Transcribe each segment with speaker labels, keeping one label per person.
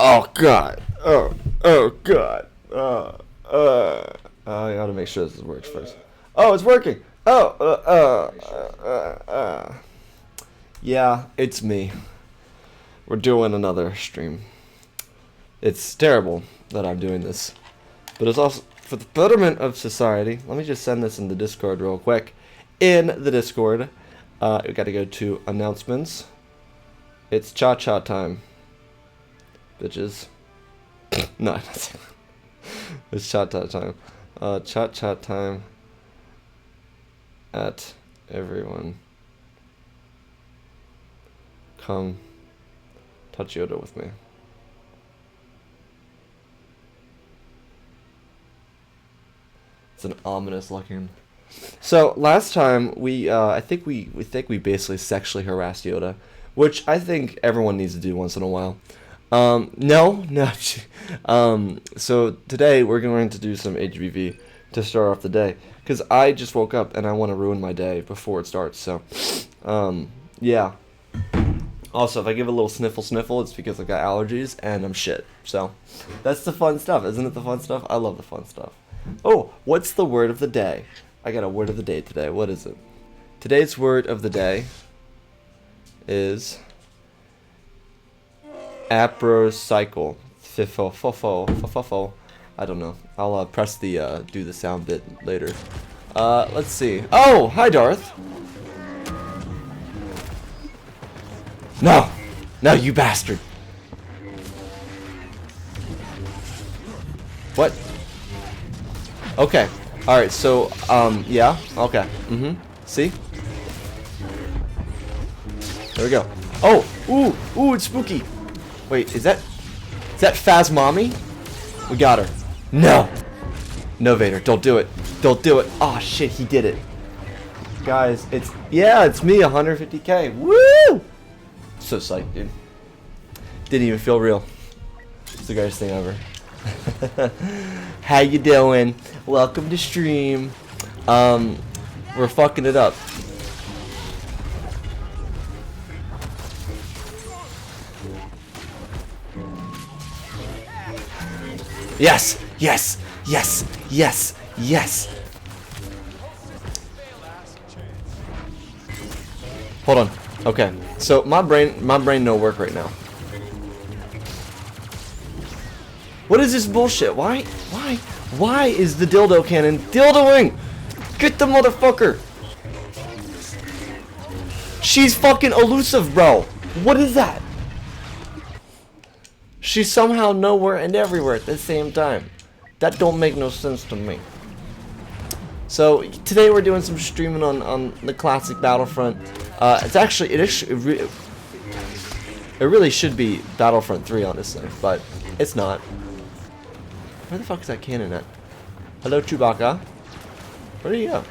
Speaker 1: Oh god. Oh god. I gotta make sure this works first. Oh, it's working. Yeah, it's me. We're doing another stream. It's terrible that I'm doing this, but it's also for the betterment of society. Let me just send this in the Discord real quick. In the Discord, we gotta go to announcements. It's cha-cha time, bitches. No, it's cha-cha time. Cha-cha time at everyone. Come touch Yoda with me. It's an ominous looking. So last time I think we basically sexually harassed Yoda, which I think everyone needs to do once in a while. No. So today we're going to do some HBV to start off the day, because I just woke up and I want to ruin my day before it starts. So, yeah. Also, if I give a little sniffle, it's because I got allergies and I'm shit. So, that's the fun stuff, isn't it? The fun stuff. I love the fun stuff. Oh, what's the word of the day? I got a word of the day today. What is it? Today's word of the day is aprocycle. Fifo. I don't know. I'll press the do the sound bit later. Let's see. Oh, hi Darth. No, you bastard. What? Okay. All right. So, yeah. Okay. See? There we go. Oh, ooh, it's spooky. Wait, is that Phasmami? We got her. No, Vader, don't do it. Don't do it. Oh shit, he did it. Guys, it's me, 150k. Woo! So psyched, dude. Didn't even feel real. It's the greatest thing ever. How you doing? Welcome to stream. We're fucking it up. Yes. Hold on. Okay. So my brain no work right now. What is this bullshit? Why is the dildo cannon dildoing? Get the motherfucker. She's fucking elusive, bro. What is that? She's somehow nowhere and everywhere at the same time. That don't make no sense to me. So today we're doing some streaming on the classic Battlefront. It really should be Battlefront 3, honestly, but it's not. Where the fuck is that cannon at? Hello, Chewbacca. Where did he go?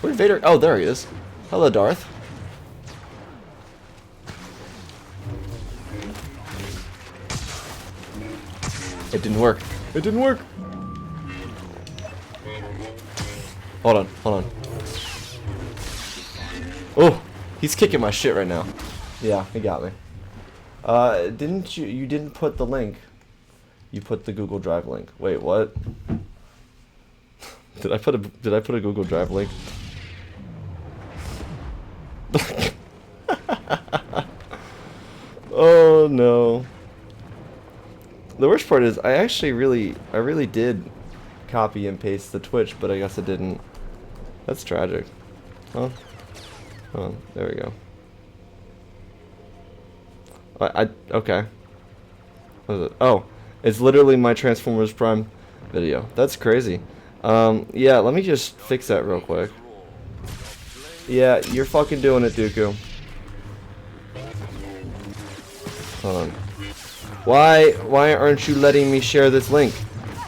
Speaker 1: Where'd Vader? Oh, there he is. Hello, Darth. It didn't work. It didn't work. Hold on. Oh, he's kicking my shit right now. Yeah, he got me. Didn't you didn't put the link. You put the Google Drive link. Wait, what? Did I put a Google Drive link? Oh no. The worst part is I really did copy and paste the Twitch, but I guess it didn't. That's tragic. Huh? Oh, there we go. Okay. What is it? Oh, it's literally my Transformers Prime video. That's crazy. Yeah, let me just fix that real quick. Yeah, you're fucking doing it, Dooku. Hold on. Why aren't you letting me share this link?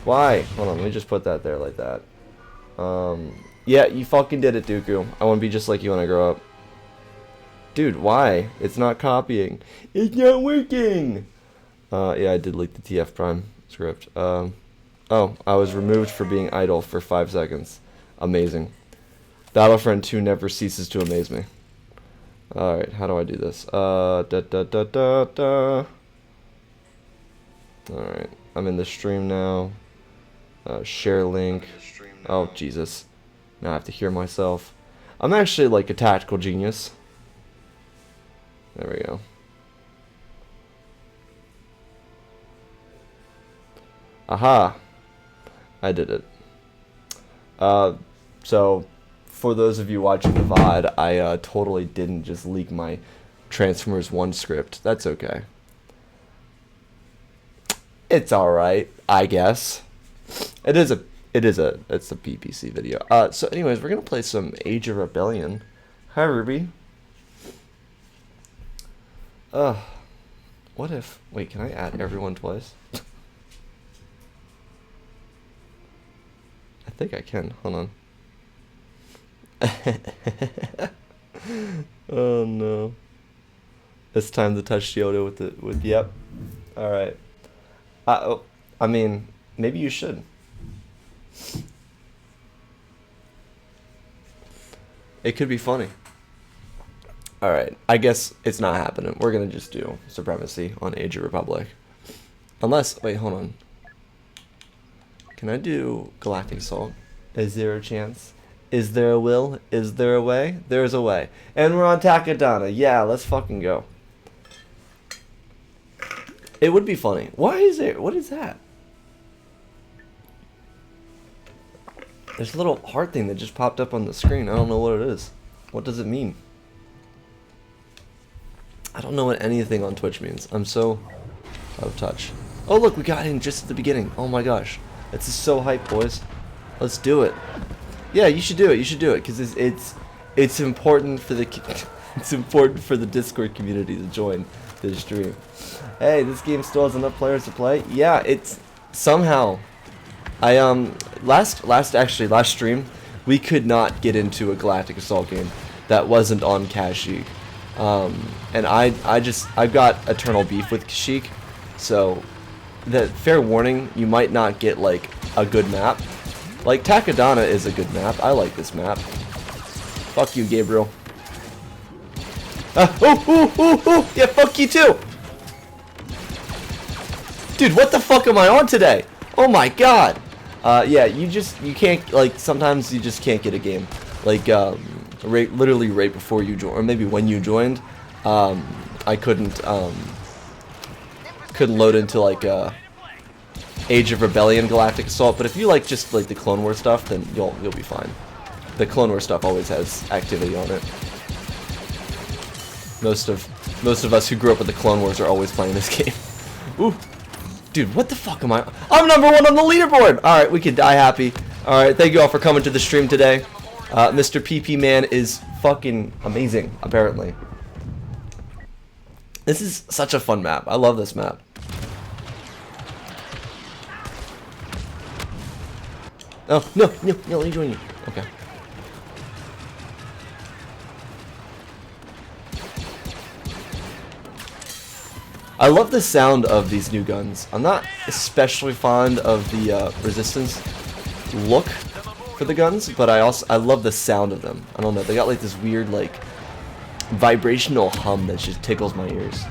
Speaker 1: Why? Hold on, let me just put that there like that. Yeah, you fucking did it, Dooku. I want to be just like you when I grow up. Dude, why? It's not copying. It's not working! Yeah, I did leak the TF Prime script. Oh, I was removed for being idle for 5 seconds. Amazing. Battlefront 2 never ceases to amaze me. Alright, how do I do this? Alright, I'm in the stream now. Share link. Oh, Jesus. Now I have to hear myself. I'm actually like a tactical genius. There we go. Aha! I did it. So, for those of you watching the VOD, I totally didn't just leak my Transformers 1 script. That's okay. It's alright, I guess. It's a PPC video. So anyways, we're gonna play some Age of Rebellion. Hi, Ruby. What if... Wait, can I add everyone twice? I think I can. Hold on. Oh no. It's time to touch Yoda with yep. Alright. I mean, maybe you should. It could be funny. Alright, I guess it's not happening. We're gonna just do Supremacy on Age of Republic. Unless, wait, hold on. Can I do Galactic Assault? Is there a chance? Is there a will? Is there a way? There's a way. And we're on Takadana. Yeah, let's fucking go. It would be funny. Why is it? What is that? There's a little heart thing that just popped up on the screen. I don't know what it is. What does it mean? I don't know what anything on Twitch means. I'm so out of touch. Oh look, we got in just at the beginning. Oh my gosh. This is so hype, boys. Let's do it. Yeah, you should do it. You should do it because it's important for the it's important for the Discord community to join this stream. Hey, this game still has enough players to play. Yeah, it's somehow. I last stream we could not get into a Galactic Assault game that wasn't on Kashyyyk. And I've got eternal beef with Kashyyyk, so fair warning, you might not get like a good map. Like Takadana is a good map. I like this map. Fuck you, Gabriel. Yeah, fuck you too. Dude, what the fuck am I on today? Oh my god. Yeah, you can't, like, sometimes you just can't get a game. Like, literally right before you join, or maybe when you joined, I couldn't load into, like, Age of Rebellion Galactic Assault, but if you like just, like, the Clone Wars stuff, then you'll be fine. The Clone Wars stuff always has activity on it. Most of us who grew up with the Clone Wars are always playing this game. Ooh. Dude, what the fuck am I? I'm #1 on the leaderboard! Alright, we can die happy. Alright, thank you all for coming to the stream today. Mr. PP Man is fucking amazing, apparently. This is such a fun map. I love this map. Oh, no, let me join you. Okay. I love the sound of these new guns. I'm not especially fond of the resistance look for the guns, but I love the sound of them. I don't know, they got like this weird like vibrational hum that just tickles my ears.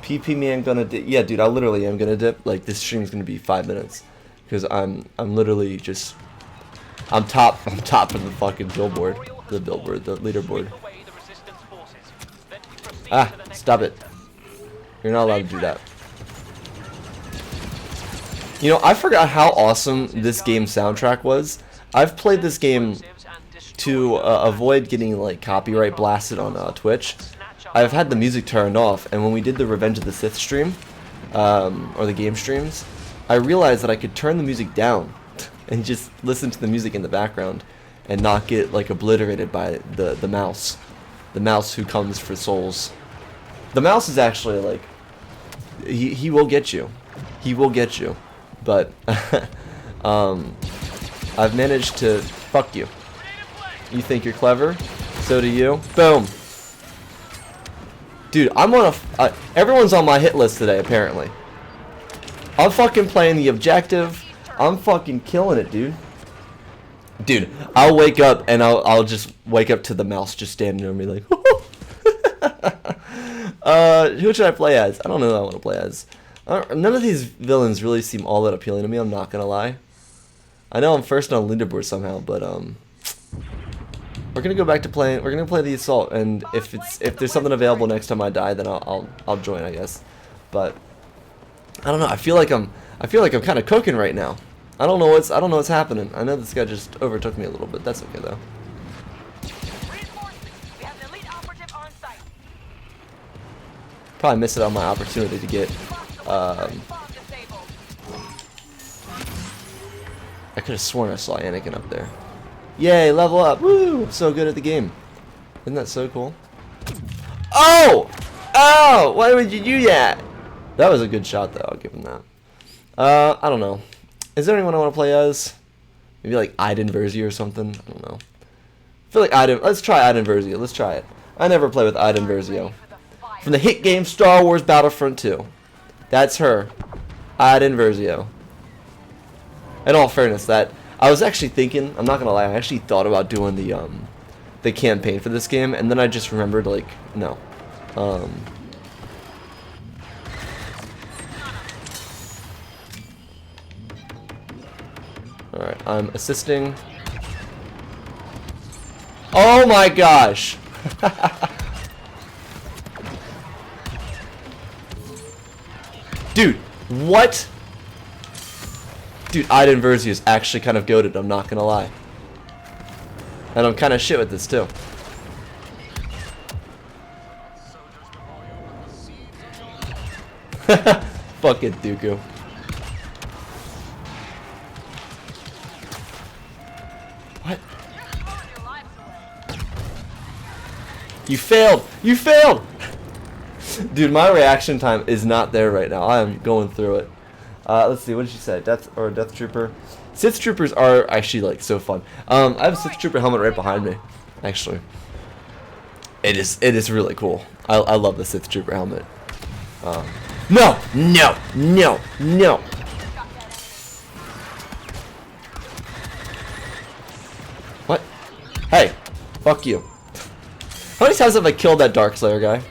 Speaker 1: PP Man gonna dip. Yeah, dude, I literally am gonna dip. Like this stream's gonna be 5 minutes because I'm literally just I'm top of the fucking billboard, the leaderboard. Ah, stop it. You're not allowed to do that. You know, I forgot how awesome this game's soundtrack was. I've played this game to avoid getting like copyright blasted on Twitch. I've had the music turned off, and when we did the Revenge of the Sith stream, or the game streams, I realized that I could turn the music down and just listen to the music in the background and not get like obliterated by the mouse. The mouse who comes for souls. The mouse is actually like he will get you. He will get you. But I've managed to fuck you. You think you're clever? So do you. Boom. Dude, I'm on everyone's on my hit list today apparently. I'm fucking playing the objective. I'm fucking killing it, dude. Dude, I'll wake up and I'll just wake up to the mouse just standing over me like who should I play as? I don't know who I want to play as. None of these villains really seem all that appealing to me, I'm not gonna lie. I know I'm first on leaderboard somehow, but we're gonna go back to playing. We're gonna play the assault, and if there's something available next time I die, then I'll join, I guess. But I don't know. I feel like I'm kind of cooking right now. I don't know what's happening. I know this guy just overtook me a little bit. That's okay though. Probably missed out on my opportunity to get. I could have sworn I saw Anakin up there. Yay, level up! Woo! So good at the game. Isn't that so cool? Oh! Oh! Why would you do that? That was a good shot, though. I'll give him that. I don't know. Is there anyone I want to play as? Maybe like Iden Versio or something? I don't know. I feel like Iden. Let's try Iden Versio. Let's try it. I never play with Iden Versio. From the hit game Star Wars Battlefront 2. That's her. Iden Versio. In all fairness, that I was actually thinking, I'm not gonna lie, I actually thought about doing the campaign for this game, and then I just remembered, like, no. Alright, I'm assisting. Oh my gosh! Dude, what? Dude, Iden Versio is actually kind of goated, I'm not gonna lie. And I'm kind of shit with this too. Fuck it, Dooku. What? You failed! You failed! Dude, my reaction time is not there right now. I am going through it. Let's see, what did she say? Death Trooper. Sith Troopers are actually like so fun. I have a Sith Trooper helmet right behind me. Actually, it is really cool. I love the Sith Trooper helmet. No, no, no, no. What? Hey, fuck you. How many times have I killed that Darkslayer guy?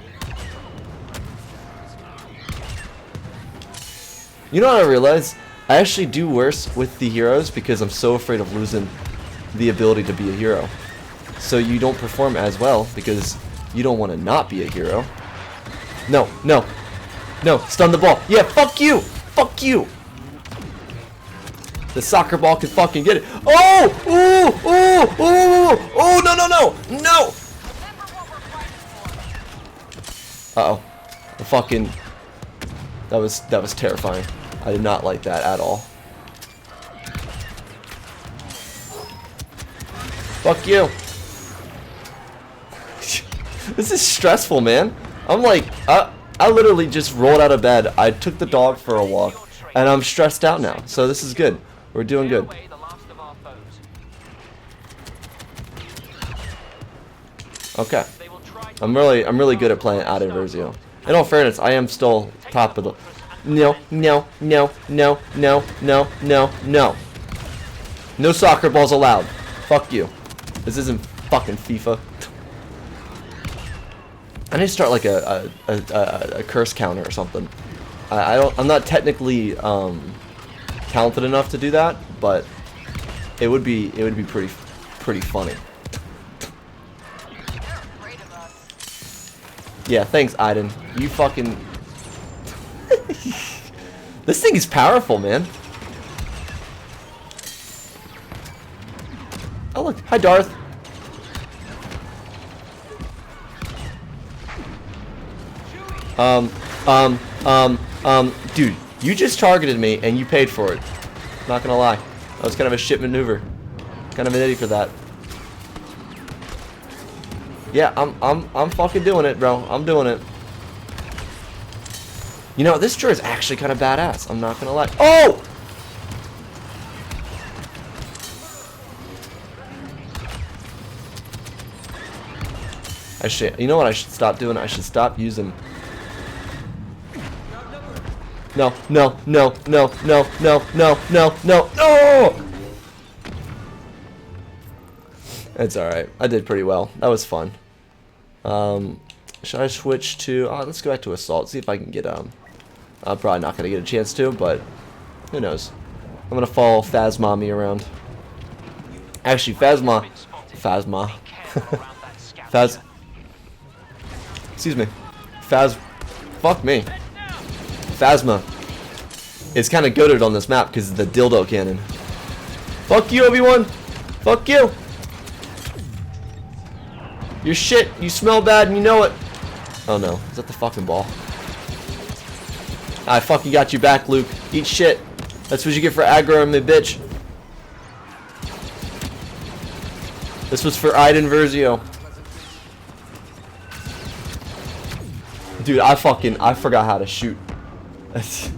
Speaker 1: You know what I realized? I actually do worse with the heroes because I'm so afraid of losing the ability to be a hero. So you don't perform as well because you don't want to not be a hero. No, no, no, stun the ball. Yeah, fuck you! Fuck you! The soccer ball can fucking get it. Oh! Ooh! Ooh! Ooh! Oh, no, no, no! No! Uh-oh. The fucking... That was terrifying. I did not like that at all. Fuck you. This is stressful, man. I'm like, I literally just rolled out of bed. I took the dog for a walk, and I'm stressed out now. So this is good. We're doing good. Okay. I'm really good at playing Iden Versio. In all fairness, I am still top of the... No, no, no, no, no, no, no, no. No soccer balls allowed. Fuck you. This isn't fucking FIFA. I need to start like a curse counter or something. I'm not technically talented enough to do that, but it would be pretty funny. Yeah, thanks, Iden. You fucking... This thing is powerful, man. Oh, look. Hi, Darth. Dude, you just targeted me and you paid for it. Not gonna lie. That was kind of a shit maneuver. Kind of an idiot for that. Yeah, I'm fucking doing it, bro. I'm doing it. You know, this drawer is actually kind of badass. I'm not gonna lie. Oh! You know what I should stop doing? I should stop using... No, no, no, no, no, no, no, no, no, no! It's alright. I did pretty well. That was fun. Should I switch to... let's go back to Assault. See if I can get, I'm probably not gonna get a chance to, but who knows? I'm gonna follow Phasmami around. Actually, Phasma. Excuse me. Fuck me. Phasma is kind of goated on this map because of the dildo cannon. Fuck you, Obi-Wan. Fuck you. You're shit. You smell bad and you know it. Oh no. Is that the fucking ball? I fucking got you back, Luke. Eat shit. That's what you get for aggroing me, bitch. This was for Iden Versio. Dude, I forgot how to shoot. What's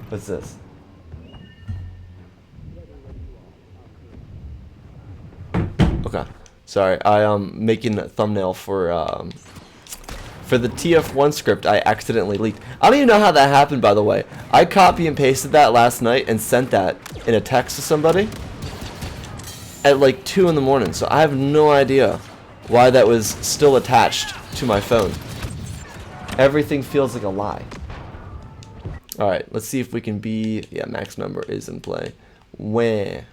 Speaker 1: this? Okay. Sorry, I am making a thumbnail for the TF1 script I accidentally leaked. I don't even know how that happened, by the way. I copy and pasted that last night and sent that in a text to somebody at like 2 in the morning, so I have no idea why that was still attached to my phone. Everything feels like a lie. Alright, let's see if we can be... Yeah, max number is in play. Where?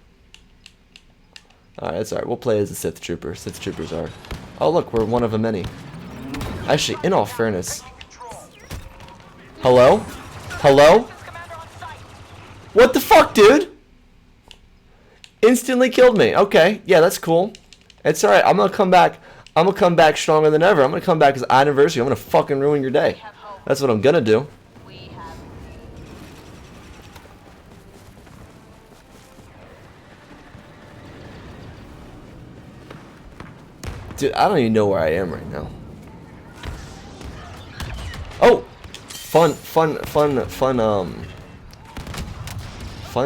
Speaker 1: Alright, that's alright. We'll play as a Sith Trooper. Sith Troopers are... Oh, look, we're one of a many. Actually, in all fairness... Hello? Hello? What the fuck, dude? Instantly killed me. Okay, yeah, that's cool. It's alright. I'm gonna come back. I'm gonna come back stronger than ever. I'm gonna come back as anniversary. I'm gonna fucking ruin your day. That's what I'm gonna do. Dude, I don't even know where I am right now. Oh! Fun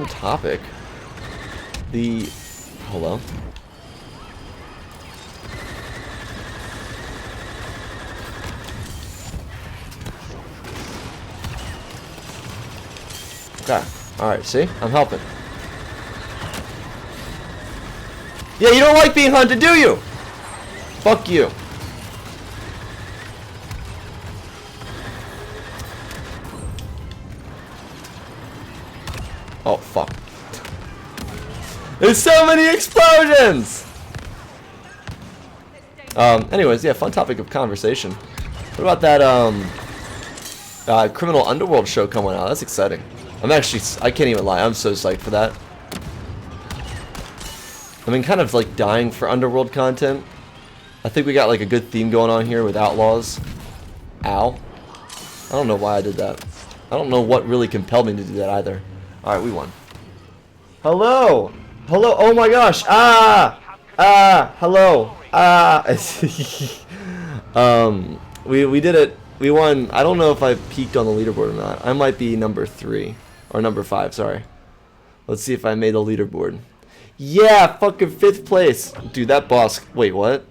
Speaker 1: topic. Hello? Okay. Alright, see? I'm helping. Yeah, you don't like being hunted, do you? Fuck you. Oh, fuck. There's so many explosions! Anyways, yeah, fun topic of conversation. What about that, Criminal Underworld show coming out? That's exciting. I can't even lie, I'm so psyched for that. I mean, kind of like dying for Underworld content. I think we got like a good theme going on here with Outlaws. Ow. I don't know why I did that. I don't know what really compelled me to do that either. Alright, we won. Hello! Hello! Oh my gosh! Hello! We did it. We won. I don't know if I peaked on the leaderboard or not. I might be number 3. Or number 5, sorry. Let's see if I made the leaderboard. Yeah! Fucking 5th place! Dude, that boss... Wait, what?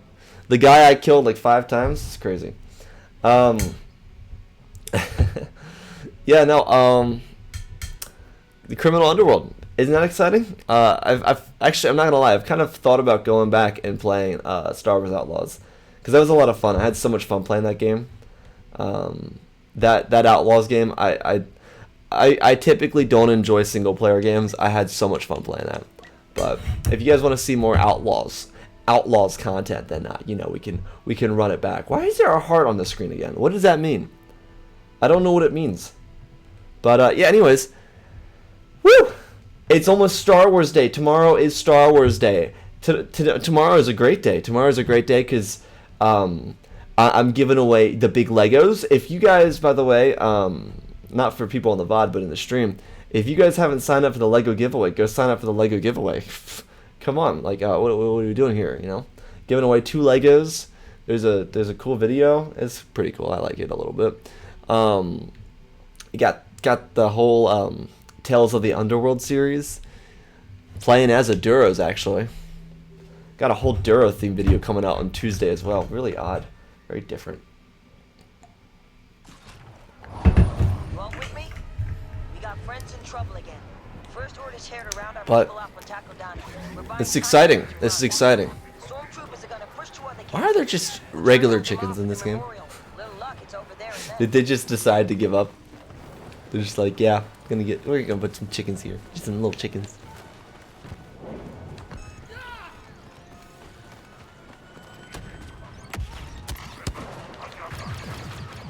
Speaker 1: The guy I killed like 5 times? It's crazy. Yeah, no, the Criminal Underworld. Isn't that exciting? I've actually, I'm not gonna lie, I've kind of thought about going back and playing Star Wars Outlaws. Because that was a lot of fun. I had so much fun playing that game. That Outlaws game, I typically don't enjoy single player games. I had so much fun playing that. But if you guys want to see more Outlaws content, then you know, we can run it back. Why is there a heart on the screen again? What does that mean? I don't know what it means. But yeah, anyways, woo! It's almost Star Wars Day. Tomorrow is Star Wars Day. Tomorrow is a great day. Tomorrow is a great day because I'm giving away the big Legos. If you guys, by the way, not for people on the VOD, but in the stream, if you guys haven't signed up for the Lego giveaway, go sign up for the Lego giveaway. Come on, like what are we doing here? You know, giving away 2 Legos. There's a cool video. It's pretty cool. I like it a little bit. You got the whole Tales of the Underworld series. Playing as a Duros, actually. Got a whole Duro theme video coming out on Tuesday as well. Really odd. Very different.
Speaker 2: Well, with me, we got friends in trouble again. First orders here to round our
Speaker 1: But
Speaker 2: people up on Takodana.
Speaker 1: it's exciting. This is exciting. Why are there just regular chickens in this game? Did they just decide to give up? They're just like, yeah, we're gonna put some chickens here. Just some little chickens.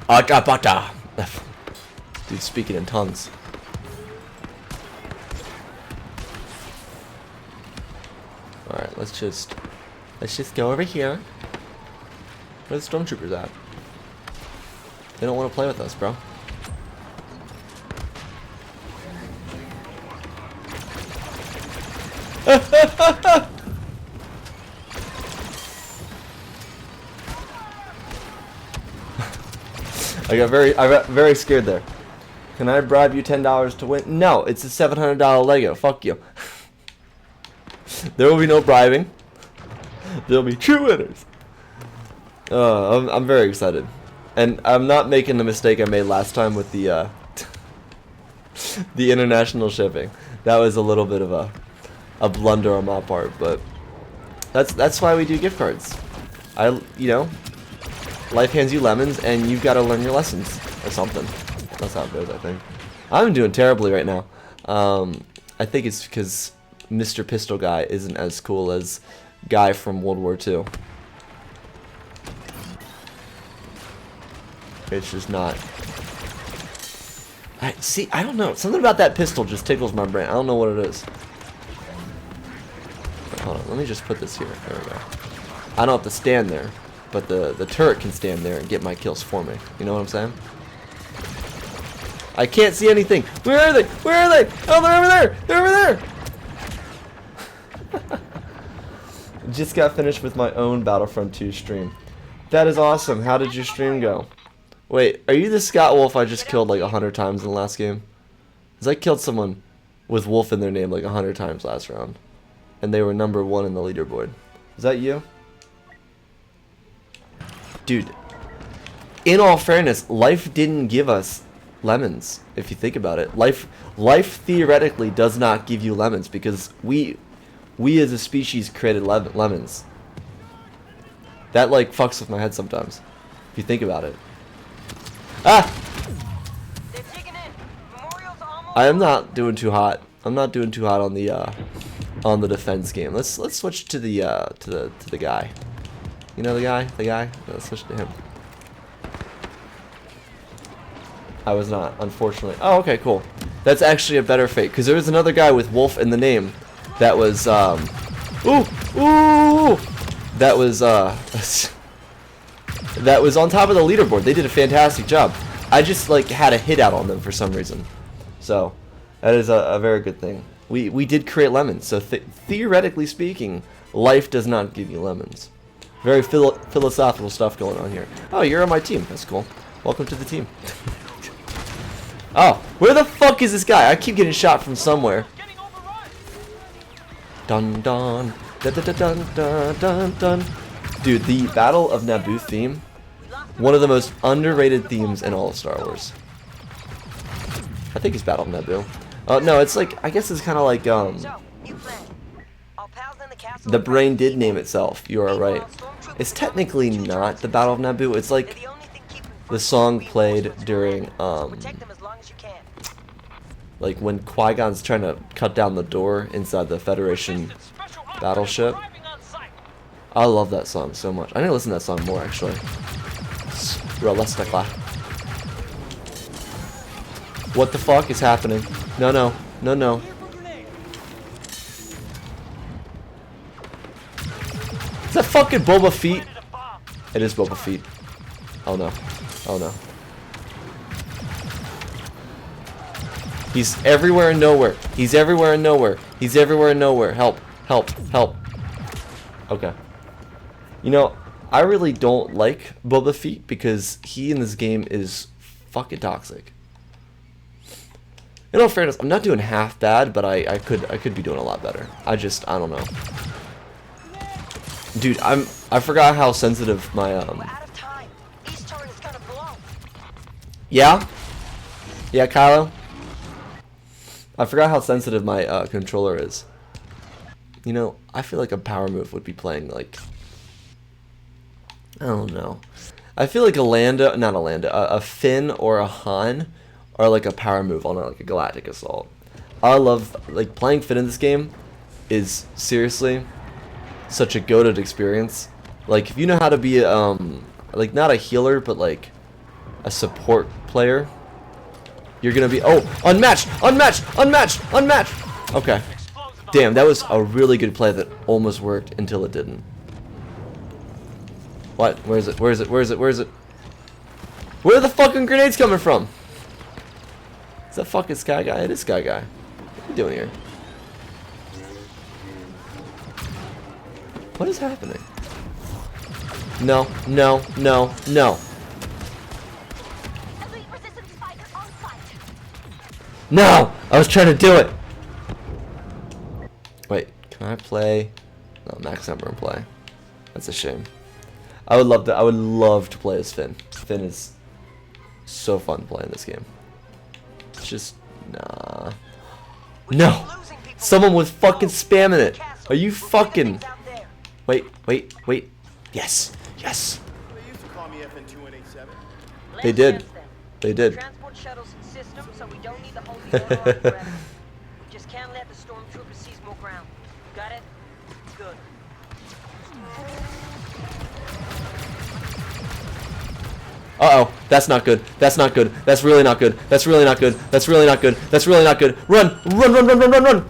Speaker 1: Akapata. Dude, speaking in tongues. Alright, let's just go over here. Where are the stormtroopers at? They don't want to play with us, bro. I got very scared there. Can I bribe you $10 to win? No, it's a $700 Lego. Fuck you. There will be no bribing. There'll be true winners. I'm very excited, and I'm not making the mistake I made last time with the the international shipping. That was a little bit of a blunder on my part, but that's why we do gift cards. Life hands you lemons, and you've got to learn your lessons or something. That's how it goes, I think. I'm doing terribly right now. I think it's because Mr. Pistol Guy isn't as cool as Guy from World War II. It's just not. I don't know. Something about that pistol just tickles my brain. I don't know what it is. Wait, hold on. Let me just put this here. There we go. I don't have to stand there, but the turret can stand there and get my kills for me. You know what I'm saying? I can't see anything. Where are they? Where are they? Oh, they're over there. They're over there. Just got finished with my own Battlefront 2 stream. That is awesome. How did your stream go? Wait, are you the Scott Wolf I just killed like 100 times in the last game? Because I killed someone with Wolf in their name like 100 times last round. And they were number 1 in the leaderboard. Is that you? Dude, in all fairness, life didn't give us lemons, if you think about it. Life theoretically does not give you lemons because we as a species created lemons. That like fucks with my head sometimes, if you think about it. Ah! I am not doing too hot. I'm not doing too hot on the defense game. Let's switch to the guy. You know the guy? Let's switch to him. I was not, unfortunately. Oh, okay, cool. That's actually a better fate, because there was another guy with Wolf in the name that was, that was on top of the leaderboard. They did a fantastic job. I just, like, had a hit out on them for some reason. So, that is a very good thing. We did create lemons, so theoretically speaking, life does not give you lemons. Very philosophical stuff going on here. Oh, you're on my team. That's cool. Welcome to the team. Oh, where the fuck is this guy? I keep getting shot from somewhere. Dun dun dun dun dun dun dun dun. Dude, the Battle of Naboo theme, one of the most underrated themes in all of Star Wars. I think it's Battle of Naboo. No, it's like, I guess it's kind of like the brain did name itself. You are right. It's technically not the Battle of Naboo. It's like the song played during like when Qui-Gon's trying to cut down the door inside the Federation battleship. I love that song so much. I need to listen to that song more, actually. Realistically. What the fuck is happening? No, no. No, no. Is that fucking Boba Fett? It is Boba Fett. Oh no. Oh no. He's everywhere and nowhere. He's everywhere and nowhere. He's everywhere and nowhere. Help. Help. Help. Okay. You know, I really don't like Boba Fett because he in this game is fucking toxic. In all fairness, I'm not doing half bad, but I could be doing a lot better. I don't know. Dude, I forgot how sensitive my Yeah? Yeah, Kylo? I forgot how sensitive my controller is. You know, I feel like a power move would be playing like, I don't know. I feel like a Finn or a Han or like a power move on like a galactic assault. I love like playing Finn in this game is seriously such a goated experience. Like if you know how to be like not a healer but like a support player, you're gonna be unmatched. Okay. Damn, that was a really good play that almost worked until it didn't. What? Where is it? Where are the fucking grenades coming from? Is that fucking Sky Guy? It is Sky Guy. What are you doing here? What is happening? No. No! I was trying to do it! Wait, can I play? No, max number and play. That's a shame. I would love to play as Finn. Finn is so fun playing this game. It's just nah. No! Someone was fucking spamming it! Are you fucking Wait. Yes. They did. They did.
Speaker 2: Transport shuttles and systems, so we don't need to hold the air on forever. We just can't let the stormtroopers seize more ground. Got it? Good.
Speaker 1: Uh-oh. That's not good. That's not good. That's really not good. That's really not good. That's really not good. That's really not good. Run! Run!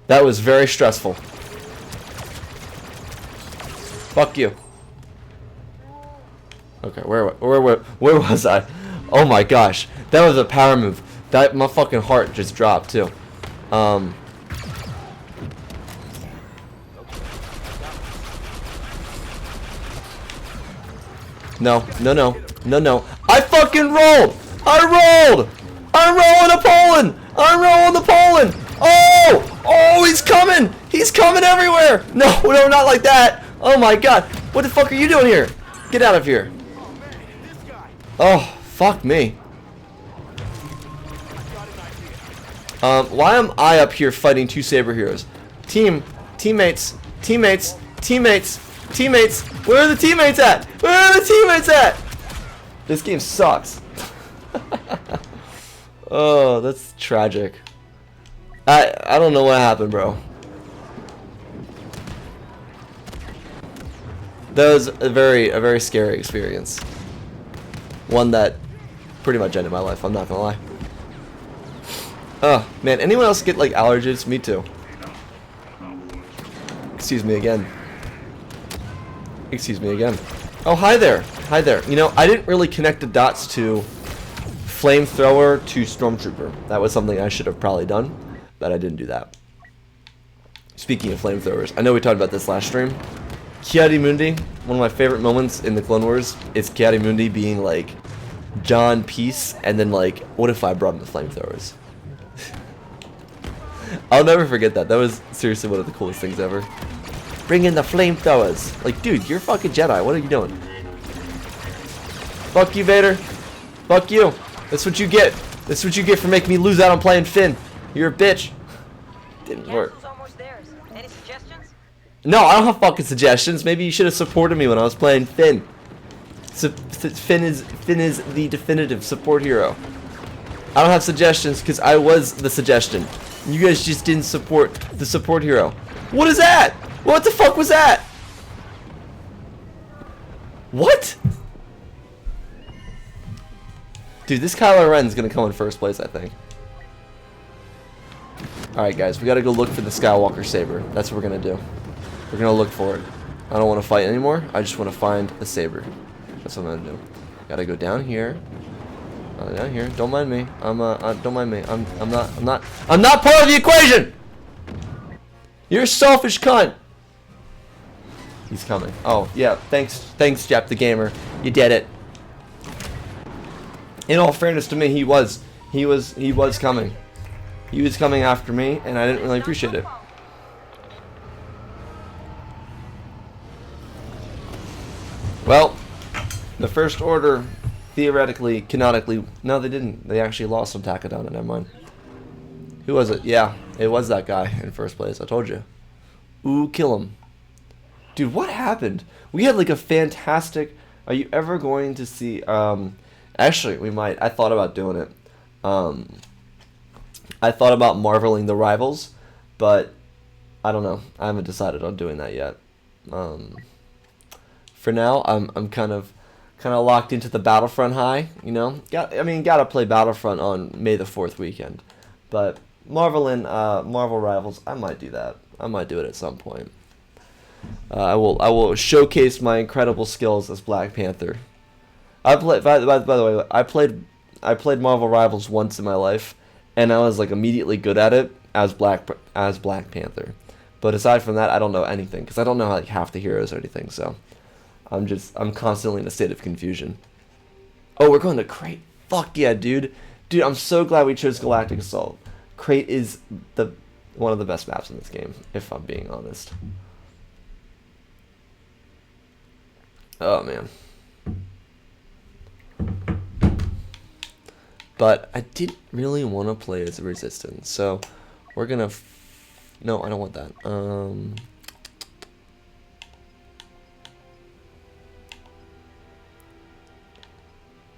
Speaker 1: That was very stressful. Fuck you. Okay, where was I? Oh my gosh. That was a power move. That my fucking heart just dropped too. No. I fucking rolled! I'm rolling to Poland! Oh, he's coming! He's coming everywhere! No, not like that! Oh my god! What the fuck are you doing here? Get out of here! Oh, fuck me. Why am I up here fighting two saber heroes? Teammates! Where are the teammates at? This game sucks. Oh, that's tragic. I don't know what happened, bro. That was a very scary experience. One that pretty much ended my life, I'm not gonna lie. Oh, man, anyone else get like allergies? Me too. Excuse me again. Oh, hi there. You know, I didn't really connect the dots to flamethrower to stormtrooper. That was something I should have probably done, but I didn't do that. Speaking of flamethrowers, I know we talked about this last stream. Ki-Adi-Mundi, one of my favorite moments in the Clone Wars is Ki-Adi-Mundi being like John Peace, and then like, what if I brought him the flamethrowers? I'll never forget that. That was seriously one of the coolest things ever. Bring in the flamethrowers. Like, dude, you're a fucking Jedi. What are you doing? Fuck you, Vader. Fuck you. That's what you get. That's what you get for making me lose out on playing Finn. You're a bitch. Didn't work.
Speaker 2: Any suggestions?
Speaker 1: No, I don't have fucking suggestions. Maybe you should have supported me when I was playing Finn. Finn is the definitive support hero. I don't have suggestions because I was the suggestion. You guys just didn't support the support hero. What is that? What the fuck was that? What? Dude, this Kylo Ren's gonna come in first place, I think. Alright guys, we gotta go look for the Skywalker saber. That's what we're gonna do. We're gonna look for it. I don't want to fight anymore. I just want to find the saber. That's what I'm gonna do. Gotta go down here. Down here. Don't mind me. Don't mind me. I'm not part of the equation. You're a selfish cunt. He's coming. Oh yeah. Thanks, Jap the gamer. You did it. In all fairness to me, he was coming. He was coming after me, and I didn't really appreciate it. Well, the First Order, theoretically, canonically, no, they didn't. They actually lost some Takodana. Never mind. Who was it? Yeah, it was that guy in first place. I told you. Ooh, kill him. Dude, what happened? We had like a fantastic... Are you ever going to see... Actually, we might. I thought about doing it. I thought about marveling the rivals, but I don't know. I haven't decided on doing that yet. For now, I'm kind of locked into the Battlefront high. You know, gotta play Battlefront on May the 4th weekend, but Marvel Rivals, I might do that. I might do it at some point. I will showcase my incredible skills as Black Panther. By the way, I played Marvel Rivals once in my life, and I was like immediately good at it as Black Panther. But aside from that, I don't know anything because I don't know like half the heroes or anything. So I'm constantly in a state of confusion. Oh, we're going to Crate. Fuck yeah, dude. Dude, I'm so glad we chose Galactic Assault. Crate is one of the best maps in this game, if I'm being honest. Oh man. But I didn't really want to play as a Resistance, so we're gonna. No, I don't want that.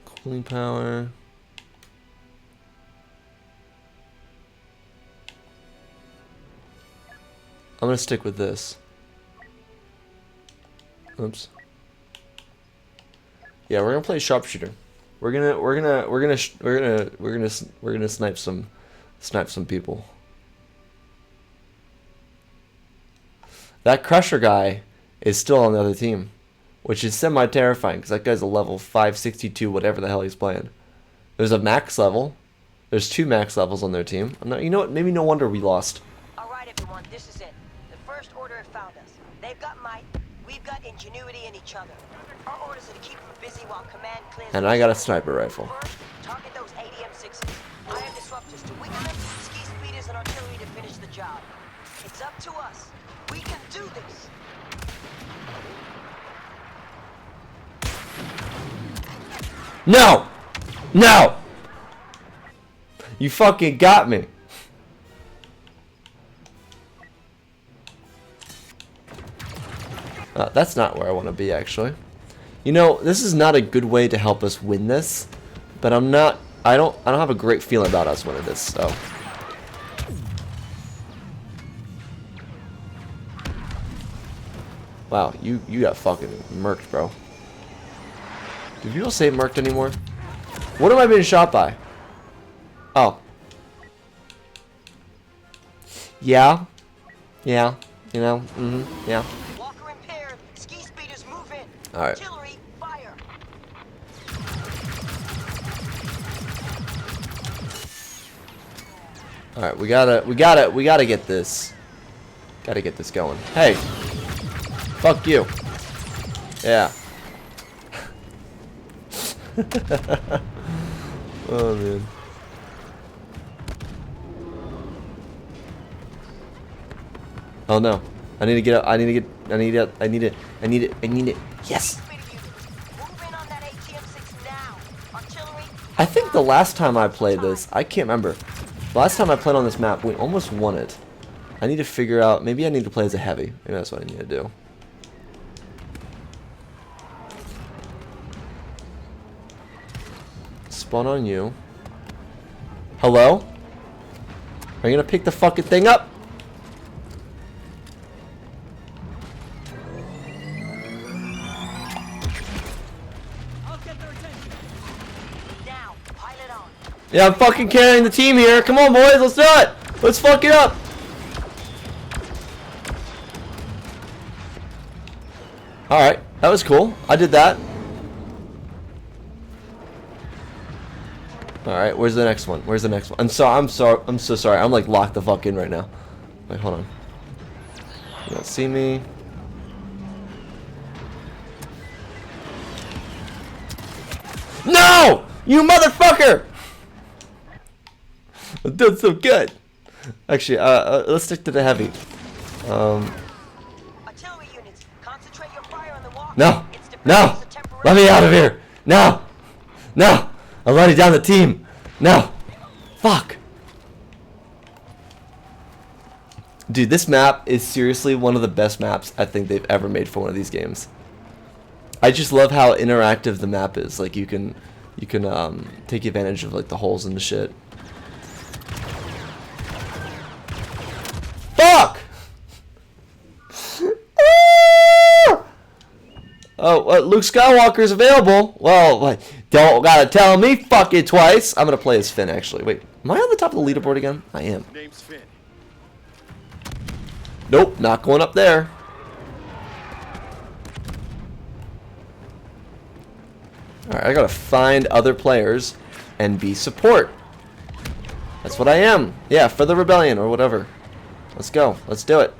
Speaker 1: Cooling power. I'm gonna stick with this. Oops. Yeah, we're gonna play sharpshooter. We're gonna snipe some people. That Crusher guy is still on the other team, which is semi-terrifying because that guy's a level 562, whatever the hell he's playing. There's a max level. There's 2 max levels on their team. You know what? Maybe no wonder we lost.
Speaker 2: All right, everyone, this is it. The First Order have found us. They've got might. We've got ingenuity in each other. Our orders are to keep them busy while command clears.
Speaker 1: And I got a sniper rifle.
Speaker 2: First, target those ADM-6s. I have disruptors to weaken them, ski speeders and artillery to finish the job. It's up to us. We can do this.
Speaker 1: No! No! You fucking got me. That's not where I want to be, actually. You know, this is not a good way to help us win this, but I don't have a great feeling about us winning this, so. Wow, you got fucking murked, bro. Do people say murked anymore? What am I being shot by? Oh. Yeah. Yeah. You know? Mm-hmm. Yeah.
Speaker 2: Walker impaired. Ski speeders move in.
Speaker 1: Alright.
Speaker 2: Artillery, fire.
Speaker 1: Alright, we gotta get this. Gotta get this going. Hey. Fuck you. Yeah. Oh man. Oh no. I need to get up. I need it. Yes. I think the last time I played this, I can't remember. The last time I played on this map, we almost won it. I need to figure out, maybe I need to play as a heavy. Maybe that's what I need to do. Spawn on you. Hello? Are you gonna pick the fucking thing up? Yeah, I'm fucking carrying the team here. Come on, boys, let's do it. Let's fuck it up. Alright, that was cool. I did that. Alright, where's the next one? Where's the next one? I'm so sorry. I'm like locked the fuck in right now. Wait, hold on. You don't see me. No! You motherfucker! I'm doing so good. Actually, let's stick to the heavy.
Speaker 2: Artillery units, concentrate your fire on the walk.
Speaker 1: No! No! Let me out of here! No! No! I'm letting down the team! No! Fuck! Dude, this map is seriously one of the best maps I think they've ever made for one of these games. I just love how interactive the map is. Like, you can you can take advantage of like the holes in the shit. Fuck! Oh, Luke Skywalker's available. Well, don't gotta tell me fuck it twice. I'm gonna play as Finn, actually. Wait, am I on the top of the leaderboard again? I am.
Speaker 3: Name's Finn.
Speaker 1: Nope, not going up there. Alright, I gotta find other players and be support. That's what I am. Yeah, for the rebellion or whatever. Let's go. Let's do it.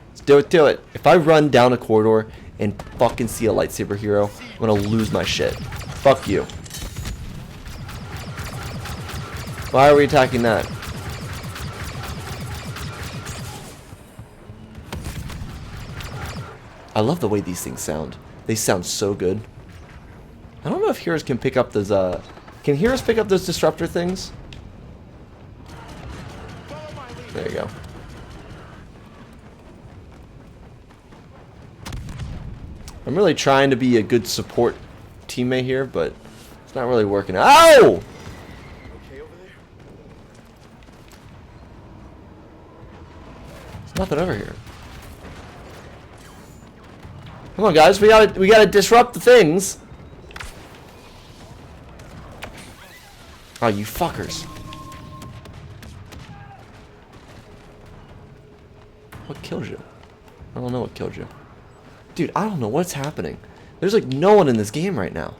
Speaker 1: Let's do it, do it. If I run down a corridor and fucking see a lightsaber hero, I'm gonna lose my shit. Fuck you. Why are we attacking that? I love the way these things sound. They sound so good. I don't know if heroes can pick up those, can heroes pick up those disruptor things? There you go. I'm really trying to be a good support teammate here, but it's not really working. Ow!
Speaker 3: Okay over there?
Speaker 1: There's nothing over here. Come on, guys, we gotta disrupt the things. Oh, you fuckers. What killed you? I don't know what killed you. Dude, I don't know what's happening. There's like no one in this game right now.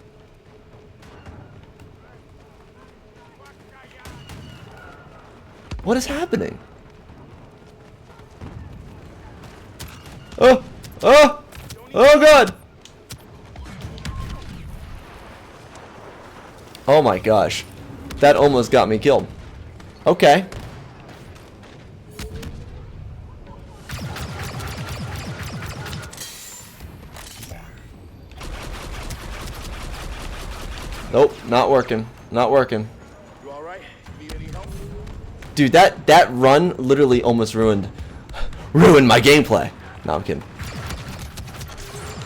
Speaker 1: What is happening? Oh! Oh! Oh god! Oh my gosh. That almost got me killed. Okay. Nope, not working. Not working.
Speaker 3: You alright? Need any help?
Speaker 1: Dude, that run literally almost ruined my gameplay. No, I'm kidding.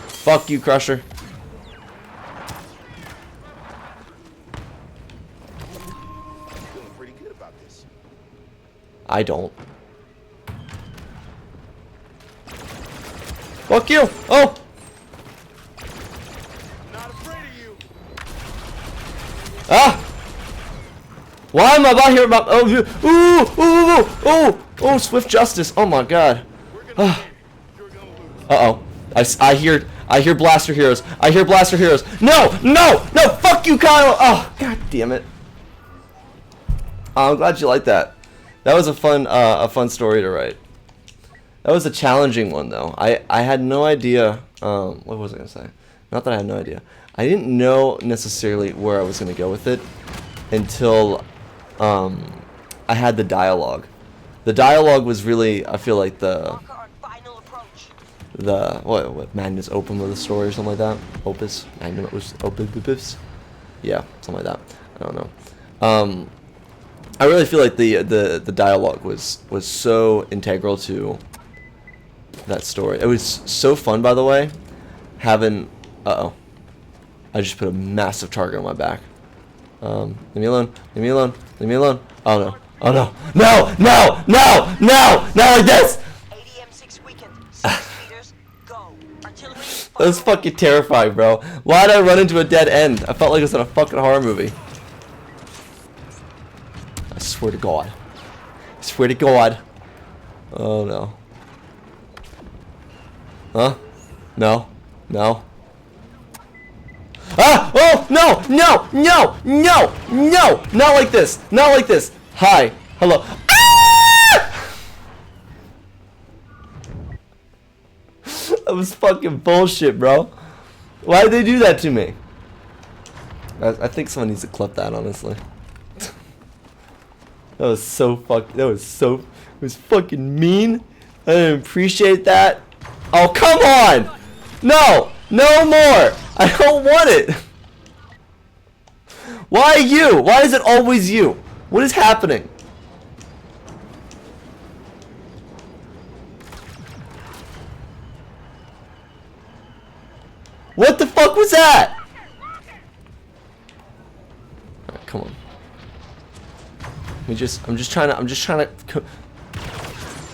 Speaker 1: Fuck you, Crusher.
Speaker 3: Feeling pretty good about this.
Speaker 1: I don't. Fuck you! Oh!
Speaker 3: Not afraid of you.
Speaker 1: Ah! Why am I about here about? Oh, ooh, swift justice! Oh my god!
Speaker 3: We're gonna win. You're gonna lose.
Speaker 1: Uh oh! I hear blaster heroes. I hear blaster heroes. No! No! No! Fuck you, Kyle! Oh, god damn it! Oh, I'm glad you like that. That was a fun story to write. That was a challenging one though. I had no idea. What was I gonna say? Not that I had no idea. I didn't know necessarily where I was gonna go with it until I had the dialogue. The dialogue was really, I feel like
Speaker 2: Marker on final approach.
Speaker 1: what Magnus Opum of the story or something like that. Opus Magnum Opus. Yeah, something like that. I don't know. I really feel like the dialogue was so integral to that story. It was so fun, by the way, having I just put a massive target on my back. Leave me alone. Leave me alone. Leave me alone. Oh no. Oh no. No! No! No! No! Not like this!
Speaker 2: ADM-6 weakened. 6 meters. Go. Artillery.
Speaker 1: That was fucking terrifying, bro. Why did I run into a dead end? I felt like it was in a fucking horror movie. I swear to God. I swear to God. Oh no. Huh? No. No. Ah! Oh! No! No! No! No! No! Not like this! Not like this! Hi. Hello. Ah! That was fucking bullshit, bro. Why did they do that to me? I think someone needs to clip that, honestly. That was so it was fucking mean. I didn't appreciate that. Oh, come on! No! No more! I don't want it! Why you? Why is it always you? What is happening? What the fuck was that? Come on. I'm just trying to.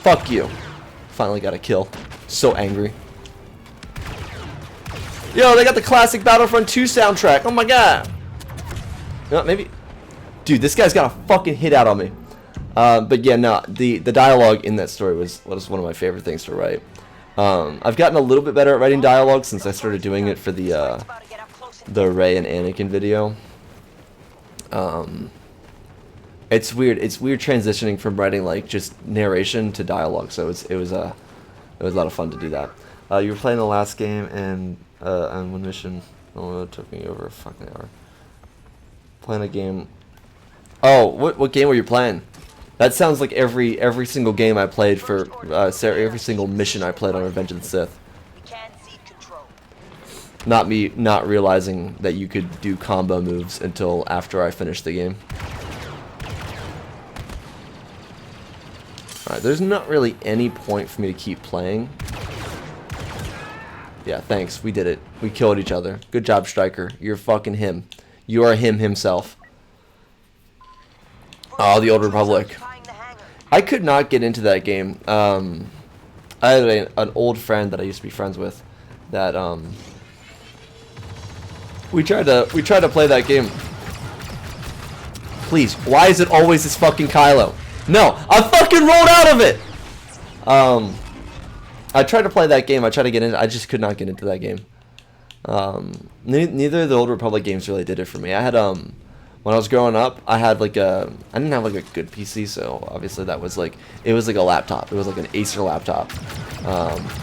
Speaker 1: Fuck you. Finally got a kill. So angry. Yo, they got the classic Battlefront 2 soundtrack. Oh my god. You know, maybe. Dude, this guy's got a fucking hit out on me. But yeah, no, the dialogue in that story was one of my favorite things to write. I've gotten a little bit better at writing dialogue since I started doing it for the Rey and Anakin video. It's weird. It's weird transitioning from writing like just narration to dialogue. So it was a lot of fun to do that. You were playing the last game and on one mission. Oh, it took me over a fucking hour. Playing a game. Oh, what game were you playing? That sounds like every single game I played for every single mission I played on Revenge of the Sith. Not realizing that you could do combo moves until after I finished the game. Alright, there's not really any point for me to keep playing. Yeah, thanks. We did it. We killed each other. Good job, Striker. You're fucking him. You are him himself. Oh, the Old Republic. I could not get into that game. I had an old friend that I used to be friends with that we tried to play that game. Please, why is it always this fucking Kylo? No, I fucking rolled out of it. I tried to play that game. I tried to get in. I just could not get into that game. Neither of the Old Republic games really did it for me. I had when I was growing up, I didn't have like a good PC, so obviously that was like, it was like a laptop. It was like an Acer laptop,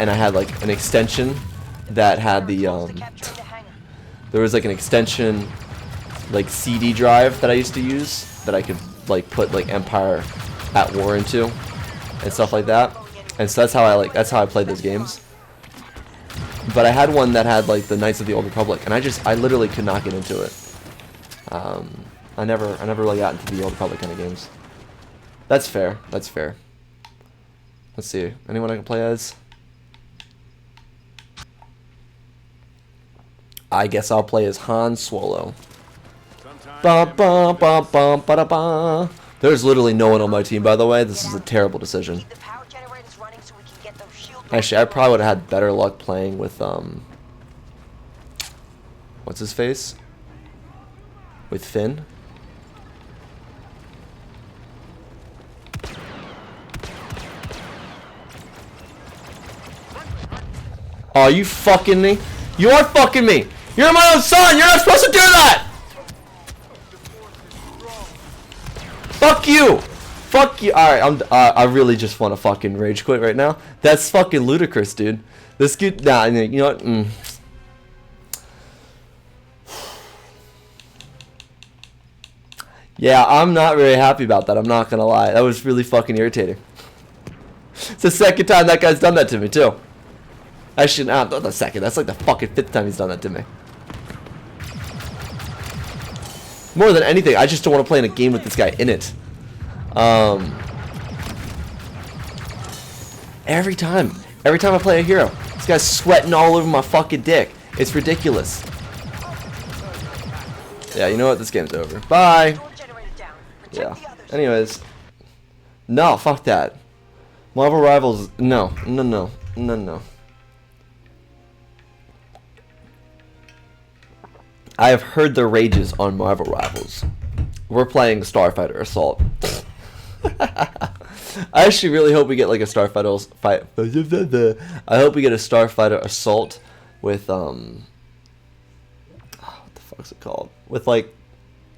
Speaker 1: and I had like an extension that had the there was like an extension like CD drive that I used to use that I could like put like Empire at War into and stuff like that. And so that's how I played those games. But I had one that had like the Knights of the Old Republic, and I literally could not get into it. I never really got into the Old Republic kind of games. That's fair. That's fair. Let's see. Anyone I can play as? I guess I'll play as Han Solo. Ba ba ba ba ba da ba. There's literally no one on my team, by the way. This is a terrible decision. Actually, I probably would have had better luck playing with what's his face? With Finn. Oh, you fucking me? You are fucking me! You're my own son! You're not supposed to do that! Fuck you! Fuck you! Alright, I really just want to fucking rage quit right now. That's fucking ludicrous, dude. This dude, nah, you know what? Yeah, I'm not very happy about that. I'm not gonna lie. That was really fucking irritating. It's the second time that guy's done that to me, too. Actually, not the second. That's like the fucking 5th time he's done that to me. More than anything, I just don't want to play in a game with this guy in it. Every time I play a hero, this guy's sweating all over my fucking dick. It's ridiculous. Yeah, you know what? This game's over. Bye. Yeah. Anyways. No, fuck that. Marvel Rivals. No. I have heard the rages on Marvel Rivals. We're playing Starfighter Assault. I actually really hope we get like a Starfighter fight. I hope we get a Starfighter Assault with what the fuck's it called? With like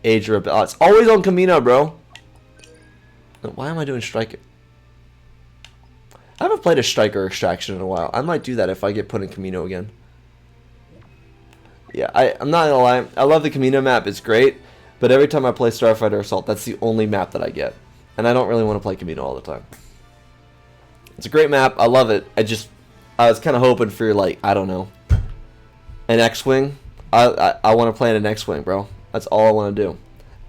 Speaker 1: Age of Rebellion. Oh, it's always on Camino, bro. Why am I doing Striker? I haven't played a Striker Extraction in a while. I might do that if I get put in Camino again. Yeah, I'm not gonna lie. I love the Camino map. It's great. But every time I play Starfighter Assault, that's the only map that I get. And I don't really want to play Camino all the time. It's a great map. I love it. I was kind of hoping for, like, I don't know, an X-Wing. I want to play in an X-Wing, bro. That's all I want to do.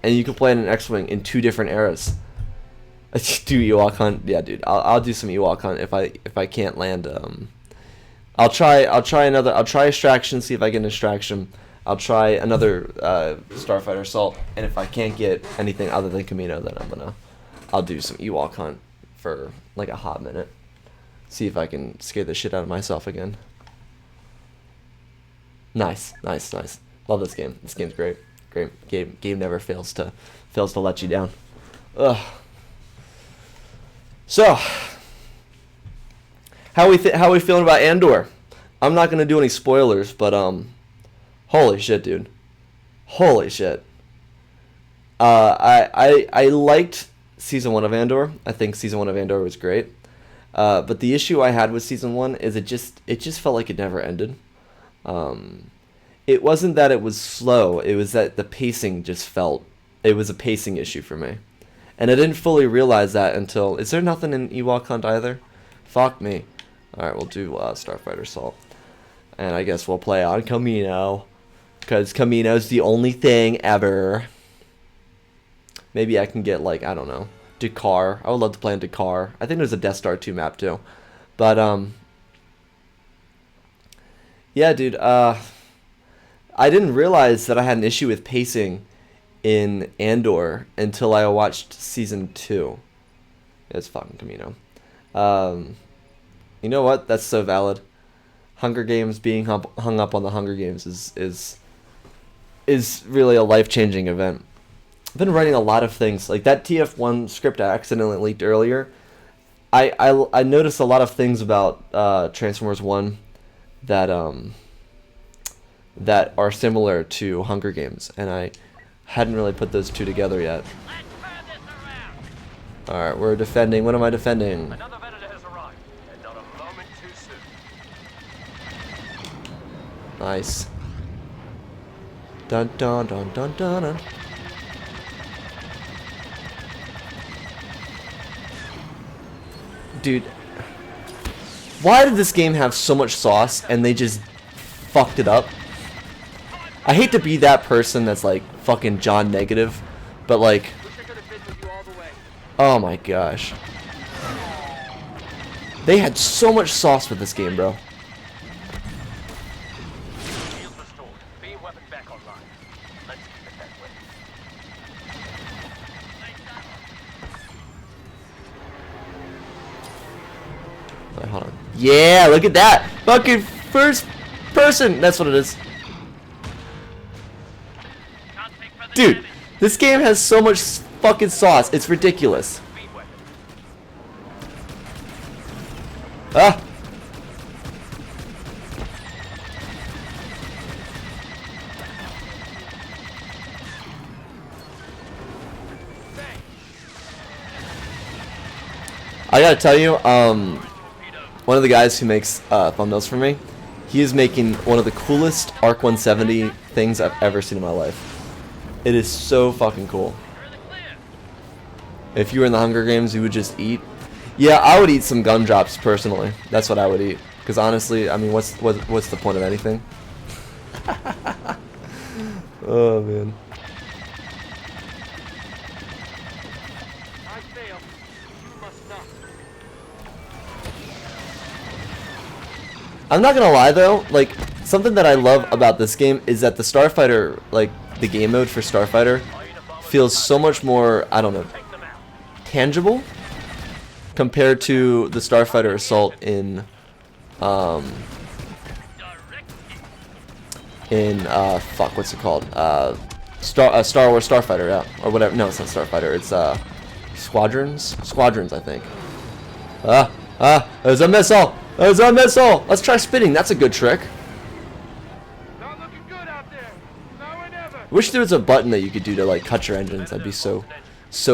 Speaker 1: And you can play in an X-Wing in 2 different eras. Do Ewok hunt? Yeah, dude. I'll do some Ewok hunt if I can't land. I'll try Extraction, see if I get an Extraction. I'll try another Starfighter Assault, and if I can't get anything other than Camino, then I'll do some Ewok hunt for like a hot minute. See if I can scare the shit out of myself again. Nice. Love this game. This game's great. Great game. Game never fails to let you down. Ugh. So, how we feeling about Andor? I'm not gonna do any spoilers, but holy shit, dude. Holy shit. I liked season 1 of Andor. I think season 1 of Andor was great. But the issue I had with season 1 is it just felt like it never ended. It wasn't that it was slow. It was that the pacing just felt... It was a pacing issue for me. And I didn't fully realize that until... Is there nothing in Ewok Hunt either? Fuck me. Alright, we'll do Starfighter Assault. And I guess we'll play on Camino. Because Camino's the only thing ever. Maybe I can get, like, I don't know, Dakar. I would love to play on Dakar. I think there's a Death Star 2 map, too. But, yeah, dude, I didn't realize that I had an issue with pacing in Andor until I watched season 2. It's fucking Camino. You know what? That's so valid. Hunger Games, being hung up on the Hunger Games is really a life-changing event. I've been writing a lot of things. Like that TF1 script I accidentally leaked earlier. I noticed a lot of things about Transformers 1 that are similar to Hunger Games, and I hadn't really put those two together yet. Alright, we're defending. What am I defending?
Speaker 4: Another Venator has arrived, and not a moment too soon.
Speaker 1: Nice. Dun dun dun dun dun dun. Dude, why did this game have so much sauce and they just fucked it up? I hate to be that person that's like fucking John Negative, but like, oh my gosh. They had so much sauce with this game, bro.
Speaker 4: Shield restored. Beam weapon back online. Let's keep it that way.
Speaker 1: Wait, hold on. Yeah, look at that! Fucking first person! That's what it is. Dude, this game has so much fucking sauce. It's ridiculous. Ah! I gotta tell you, one of the guys who makes thumbnails for me, he is making one of the coolest ARC 170 things I've ever seen in my life. It is so fucking cool. If you were in the Hunger Games, you would just eat. Yeah, I would eat some gumdrops personally. That's what I would eat. Because honestly, I mean, what's the point of anything? Oh man.
Speaker 4: I fail. You must not.
Speaker 1: I'm not gonna lie though, like something that I love about this game is that the Starfighter, like the game mode for Starfighter, feels so much more, I don't know, tangible compared to the Starfighter Assault in fuck, what's it called? Star Wars Starfighter, yeah, or whatever. No, it's not Starfighter. It's Squadrons, I think. There's a missile. There's a missile. Let's try spinning. That's a good trick.
Speaker 4: Not looking good out there. Now or never.
Speaker 1: Wish there was a button that you could do to like cut your engines. That'd be so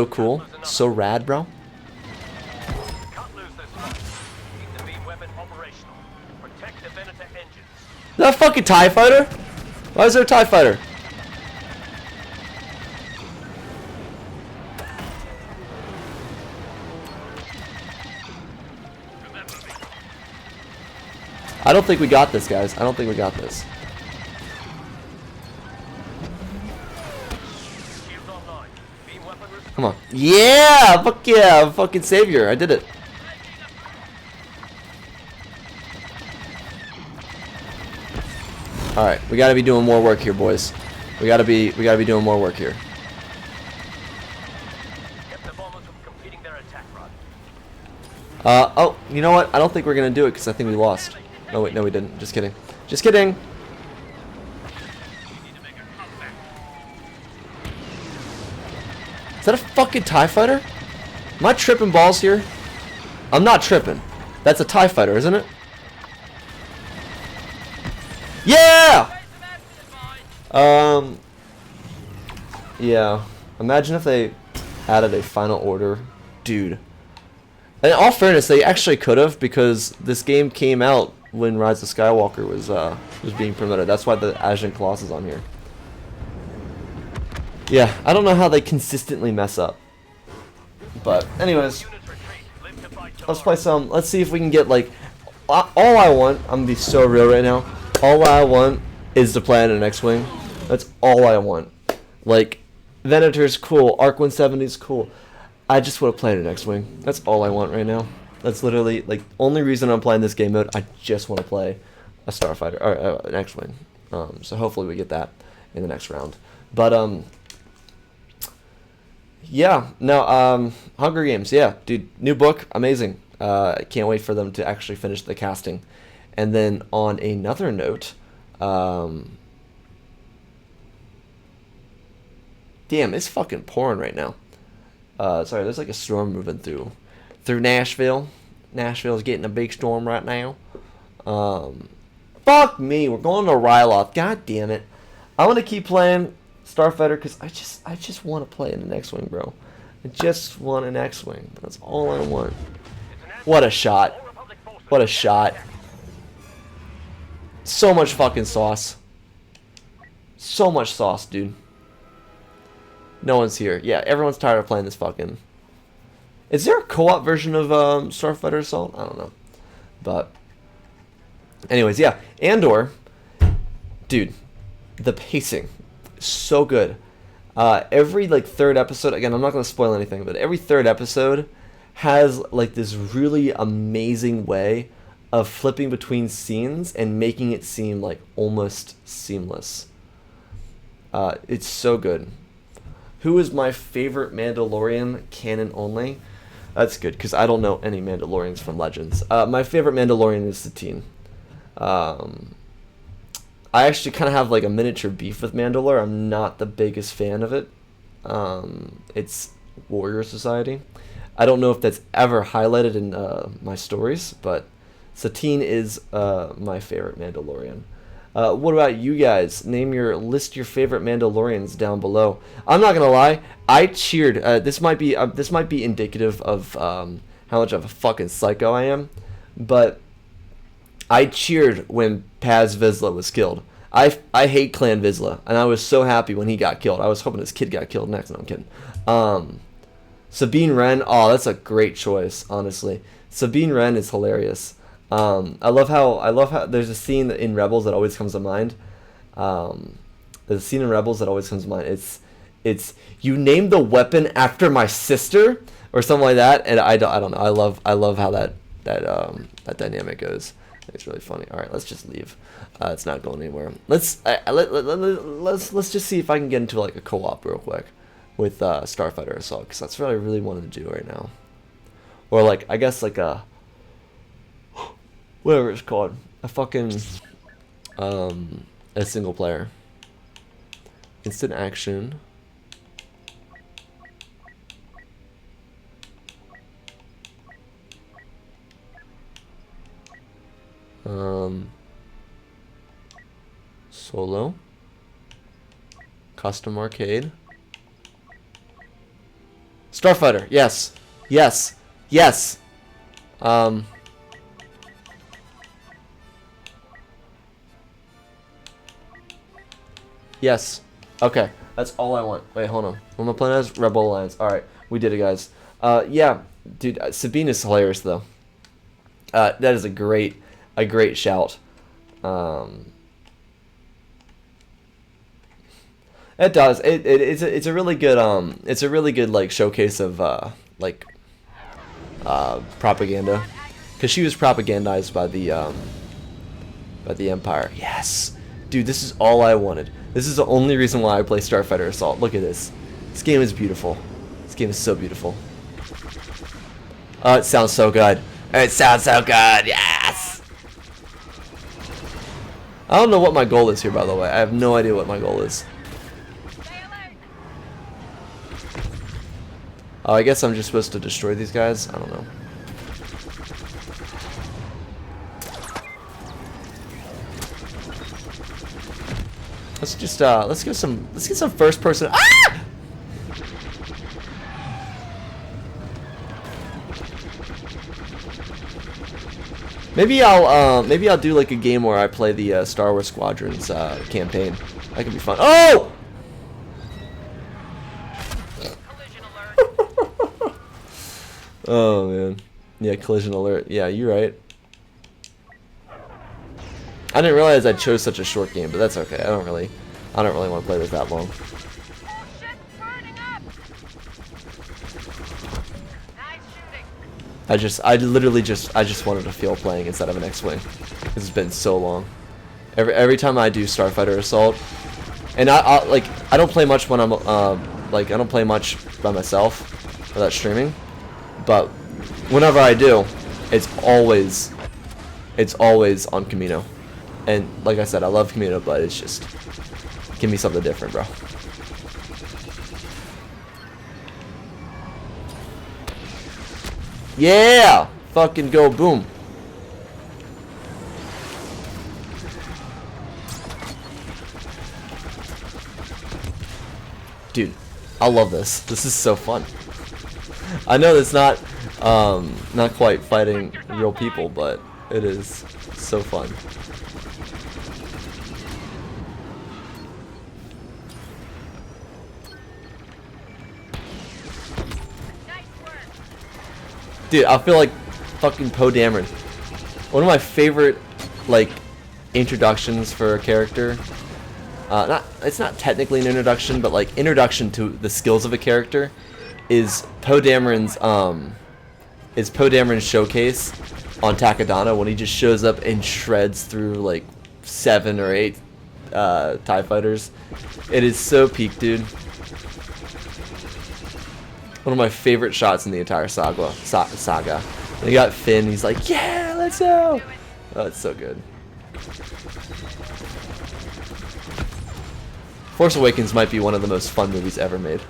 Speaker 1: cool, so rad, bro.
Speaker 4: Can't lose this one. Keep the beam weapon operational. Protect the Venator engines.
Speaker 1: Is that a fucking TIE fighter? Why is there a TIE fighter? I don't think we got this, guys. I don't think we got this.
Speaker 4: Shield online. Beam weapon restored.
Speaker 1: Come on. Yeah! Fuck yeah! Fucking savior. I did it. All right, we gotta be doing more work here, boys. We gotta be doing more work here.
Speaker 4: Kept the bombers from completing their attack run.
Speaker 1: Oh, you know what? I don't think we're gonna do it because I think we lost. No, wait, no, we didn't. Just kidding. Just kidding. Is that a fucking TIE fighter? Am I tripping balls here? I'm not tripping. That's a TIE fighter, isn't it? Yeah! Yeah. Imagine if they added a final order. Dude. In all fairness, they actually could have, because this game came out when Rise of Skywalker was being promoted. That's why the Ashen Colossus is on here. Yeah, I don't know how they consistently mess up. But anyways, let's play some. Let's see if we can get like all I want. I'm gonna be so real right now. All I want is to play in an X-wing. That's all I want. Like Venator's cool, Arc 170's cool. I just want to play in an X-wing. That's all I want right now. That's literally like only reason I'm playing this game mode. I just want to play a Starfighter or an X-wing. So hopefully we get that in the next round. But yeah, no, Hunger Games, yeah, dude, new book, amazing. I can't wait for them to actually finish the casting. And then on another note, damn, it's fucking pouring right now. Sorry, there's like a storm moving through Nashville. Nashville's getting a big storm right now. Fuck me, we're going to Ryloth. God damn it. I want to keep playing Starfighter because I just want to play in an X-wing, bro. I just want an X-wing. That's all I want. What a shot. What a shot. So much fucking sauce. So much sauce, dude. No one's here. Yeah, everyone's tired of playing this fucking... Is there a co-op version of Starfighter Assault? I don't know. But... anyways, yeah. Andor. Dude. The pacing. So good. Every, like, third episode... Again, I'm not going to spoil anything, but every third episode has, like, this really amazing way of flipping between scenes and making it seem, like, almost seamless. It's so good. Who is my favorite Mandalorian canon only? That's good, because I don't know any Mandalorians from Legends. My favorite Mandalorian is Satine. I actually kind of have like a miniature beef with Mandalore. I'm not the biggest fan of it. It's Warrior Society. I don't know if that's ever highlighted in my stories, but Satine is my favorite Mandalorian. What about you guys? List your favorite Mandalorians down below. I'm not gonna lie, I cheered. This might be indicative of how much of a fucking psycho I am, but I cheered when Paz Vizsla was killed. I hate Clan Vizsla, and I was so happy when he got killed. I was hoping his kid got killed next. No, I'm kidding. Sabine Wren. Oh, that's a great choice, honestly. Sabine Wren is hilarious. I love how there's a scene in Rebels that always comes to mind. There's a scene in Rebels that always comes to mind. It's you named the weapon after my sister or something like that, and I don't know. I love how that dynamic goes. It's really funny. All right, let's just leave. It's not going anywhere. Let's just see if I can get into like a co-op real quick with Starfighter Assault, because that's what I really wanted to do right now. Or like I guess like a whatever it's called, a fucking a single player instant action. Solo, custom arcade, Starfighter. Yes, yes, yes. Yes. Okay, that's all I want. Wait, hold on. What am I playing as? Rebel Alliance. All right, we did it, guys. Yeah, dude, Sabine is hilarious though. That is a great shout. It does. It's a really good like showcase of like propaganda, because she was propagandized by the Empire. Yes, Dude, this is all I wanted. This is the only reason why I play Starfighter Assault. Look at this. This game is beautiful. This game is so beautiful. Oh, it sounds so good. It sounds so good. Yes! I don't know what my goal is here, by the way. I have no idea what my goal is. Oh, I guess I'm just supposed to destroy these guys? I don't know. Let's just let's get some first person. Ah! Maybe I'll do like a game where I play the Star Wars Squadrons campaign. That could be fun. Oh!
Speaker 2: Collision alert.
Speaker 1: Oh man. Yeah, collision alert. Yeah, you're right. I didn't realize I chose such a short game, but that's okay. I don't really want to play this that long.
Speaker 2: Oh shit, burning up. Nice shooting.
Speaker 1: I literally just wanted to feel playing instead of an X-Wing. It's been so long. Every time I do Starfighter Assault, and I don't play much when I'm I don't play much by myself without streaming, but whenever I do, it's always on Camino. And like I said, I love Camino, but it's just give me something different, bro. Yeah! Fucking go boom. Dude, I love this. This is so fun. I know it's not quite fighting real people, but it is so fun. Dude, I feel like fucking Poe Dameron. One of my favorite, like, introductions for a character. It's not technically an introduction, but like introduction to the skills of a character is Poe Dameron's showcase on Takodana when he just shows up and shreds through like 7 or 8 TIE fighters. It is so peak, dude. One of my favorite shots in the entire saga. And you got Finn, he's like, yeah, let's go! Oh, it's so good. Force Awakens might be one of the most fun movies ever made.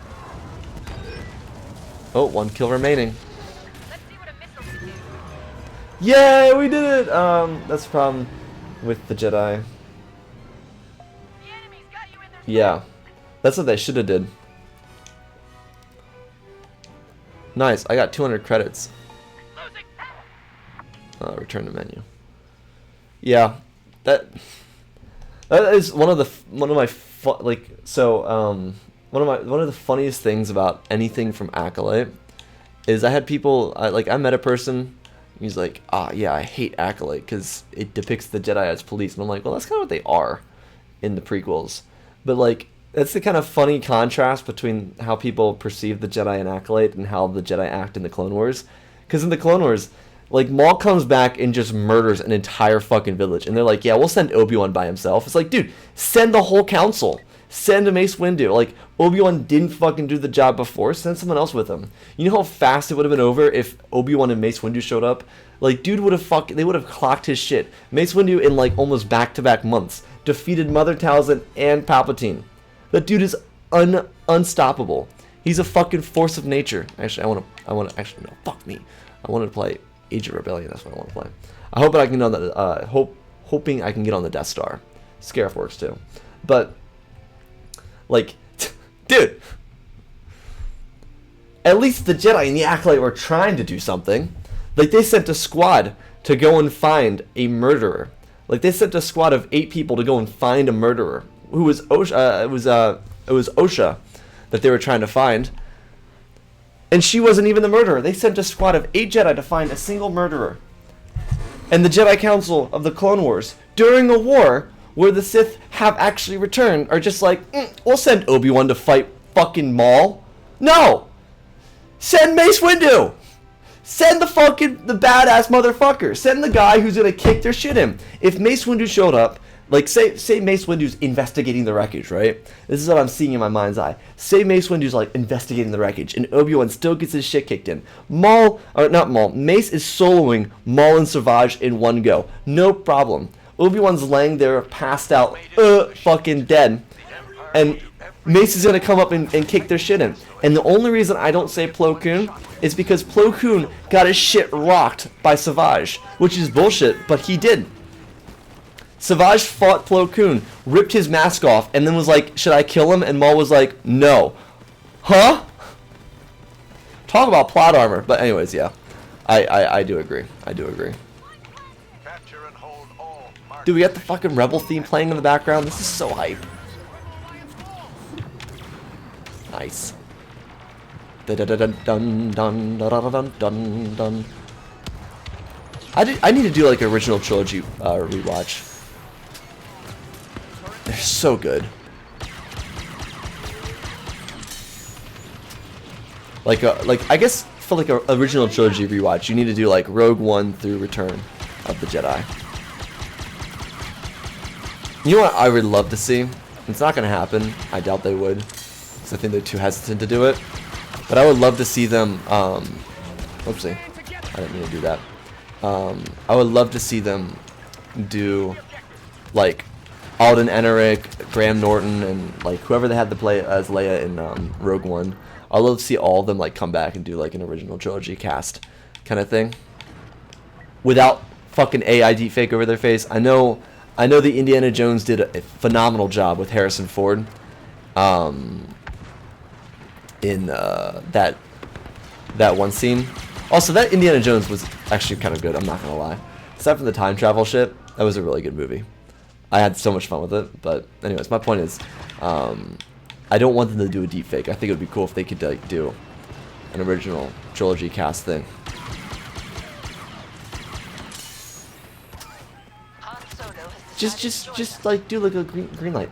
Speaker 1: Oh, 1 kill remaining.
Speaker 2: Let's see what a missile can do.
Speaker 1: Yeah, we did it! That's the problem with the Jedi.
Speaker 2: The enemy's got you in their
Speaker 1: Yeah, that's what they should have did. Nice, I got 200 credits. Return to menu. Yeah, that is one of the funniest things about anything from Acolyte is I had people I met a person. He's like, yeah, I hate Acolyte because it depicts the Jedi as police, and I'm like, well, that's kind of what they are in the prequels, but like. That's the kind of funny contrast between how people perceive the Jedi in Acolyte and how the Jedi act in the Clone Wars. Because in the Clone Wars, like, Maul comes back and just murders an entire fucking village. And they're like, yeah, we'll send Obi-Wan by himself. It's like, dude, send the whole council. Send Mace Windu. Like, Obi-Wan didn't fucking do the job before. Send someone else with him. You know how fast it would have been over if Obi-Wan and Mace Windu showed up? Like, dude would have they would have clocked his shit. Mace Windu, in like almost back-to-back months, defeated Mother Talzin and Palpatine. That dude is unstoppable. He's a fucking force of nature. Actually, actually, no, fuck me. I wanted to play Age of Rebellion. That's what I want to play. I hope that I can get on the, hoping I can get on the Death Star. Scarif works too. But, like, dude, at least the Jedi and the Acolyte were trying to do something. Like, they sent a squad to go and find a murderer. Like, they sent a squad of 8 people to go and find a murderer. Who was Osha? It was Osha that they were trying to find, and she wasn't even the murderer. They sent a squad of 8 Jedi to find a single murderer, and the Jedi Council of the Clone Wars during a war where the Sith have actually returned are just like, we'll send Obi-Wan to fight fucking Maul. No, send Mace Windu. Send the badass motherfucker. Send the guy who's gonna kick their shit in. If Mace Windu showed up, Like, say Mace Windu's investigating the wreckage, right? This is what I'm seeing in my mind's eye. Say Mace Windu's, like, investigating the wreckage, and Obi-Wan still gets his shit kicked in. Mace is soloing Maul and Savage in one go. No problem. Obi-Wan's laying there, passed out, fucking dead. And Mace is gonna come up and kick their shit in. And the only reason I don't say Plo Koon is because Plo Koon got his shit rocked by Savage, which is bullshit, but he did. Savage fought Plo Koon, ripped his mask off, and then was like, should I kill him? And Maul was like, no. Huh? Talk about plot armor. But anyways, yeah. I do agree. I do agree.
Speaker 4: Capture and hold all
Speaker 1: Dude, we got the fucking Rebel theme playing in the background. This is so hype. Nice. Dun-dun-dun-dun-dun-dun-dun-dun. I need to do like original trilogy rewatch. They're so good. Like I guess for like a original trilogy rewatch, you need to do like Rogue One through Return of the Jedi. You know what I would love to see? It's not gonna happen. I doubt they would, because I think they're too hesitant to do it. But I would love to see them. Oopsie, I didn't mean to do that. I would love to see them do like Alden Ehrenreich, Graham Norton, and like whoever they had to play as Leia in Rogue One. I'd love to see all of them like come back and do like an original trilogy cast kind of thing, without fucking AI deepfake over their face. I know the Indiana Jones did a phenomenal job with Harrison Ford, in that one scene. Also, that Indiana Jones was actually kind of good. I'm not gonna lie. Aside from the time travel shit, that was a really good movie. I had so much fun with it. But anyways, my point is, I don't want them to do a deepfake. I think it would be cool if they could like do an original trilogy cast thing. Just like do like a green light.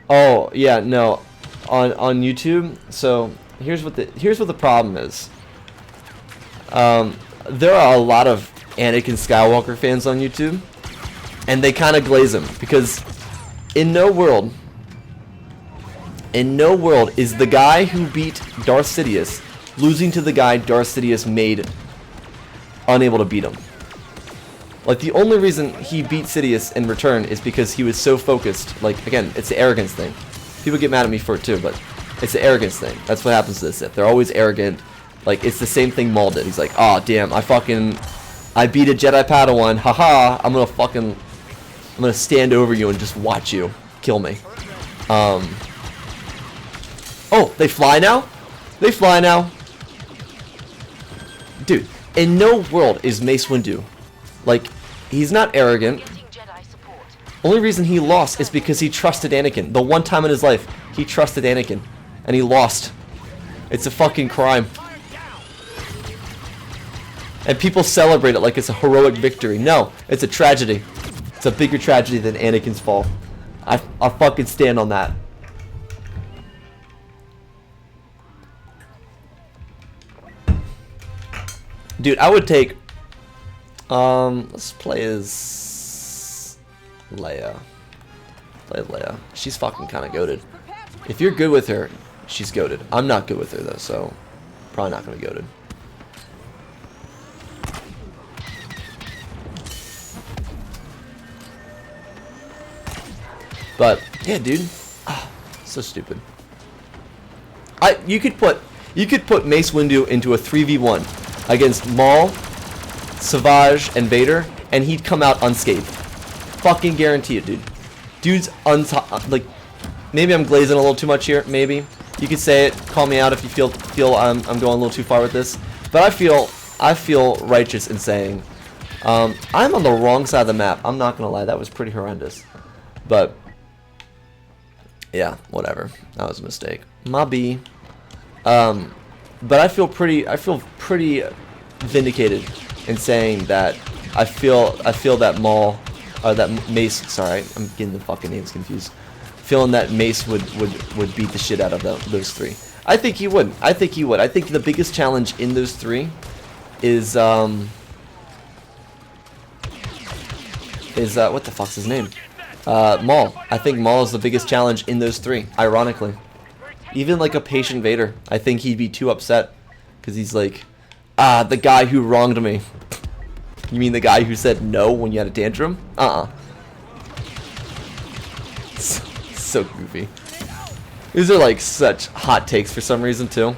Speaker 1: Oh yeah, no, on YouTube. So here's what the problem is. There are a lot of Anakin Skywalker fans on YouTube, and they kind of glaze him because in no world is the guy who beat Darth Sidious losing to the guy Darth Sidious made unable to beat him. Like, the only reason he beat Sidious in Return is because he was so focused. Like, again, it's the arrogance thing. People get mad at me for it too, but it's the arrogance thing. That's what happens to the Sith. They're always arrogant. Like, it's the same thing Maul did. He's like, oh damn, I beat a Jedi Padawan. Haha, I'm gonna stand over you and just watch you kill me. Oh, they fly now? They fly now. Dude, in no world is Mace Windu. Like, he's not arrogant. Only reason he lost is because he trusted Anakin. The one time in his life, he trusted Anakin. And he lost. It's a fucking crime. And people celebrate it like it's a heroic victory. No, it's a tragedy. It's a bigger tragedy than Anakin's fall. I'll fucking stand on that. Dude, I would take... let's play as... Leia. Play Leia. She's fucking kind of goated. If you're good with her, she's goated. I'm not good with her, though, so... Probably not going to be goated. But, yeah, dude. Ah, so stupid. You could put Mace Windu into a 3v1 against Maul, Savage, and Vader, and he'd come out unscathed. Fucking guarantee it, dude. Dude's like, maybe I'm glazing a little too much here. Maybe you could say it. Call me out if you feel I'm going a little too far with this. But I feel righteous in saying I'm on the wrong side of the map. I'm not gonna lie, that was pretty horrendous. But yeah, whatever. That was a mistake. My B. But I feel pretty vindicated in saying that I feel that Maul, or that Mace. Sorry, I'm getting the fucking names confused. Feeling that Mace would beat the shit out of those three. I think he would. I think the biggest challenge in those three is is what the fuck's his name? Maul. I think Maul is the biggest challenge in those three, ironically. Even like a patient Vader, I think he'd be too upset because he's like, the guy who wronged me. You mean the guy who said no when you had a tantrum? So goofy. These are like such hot takes for some reason too.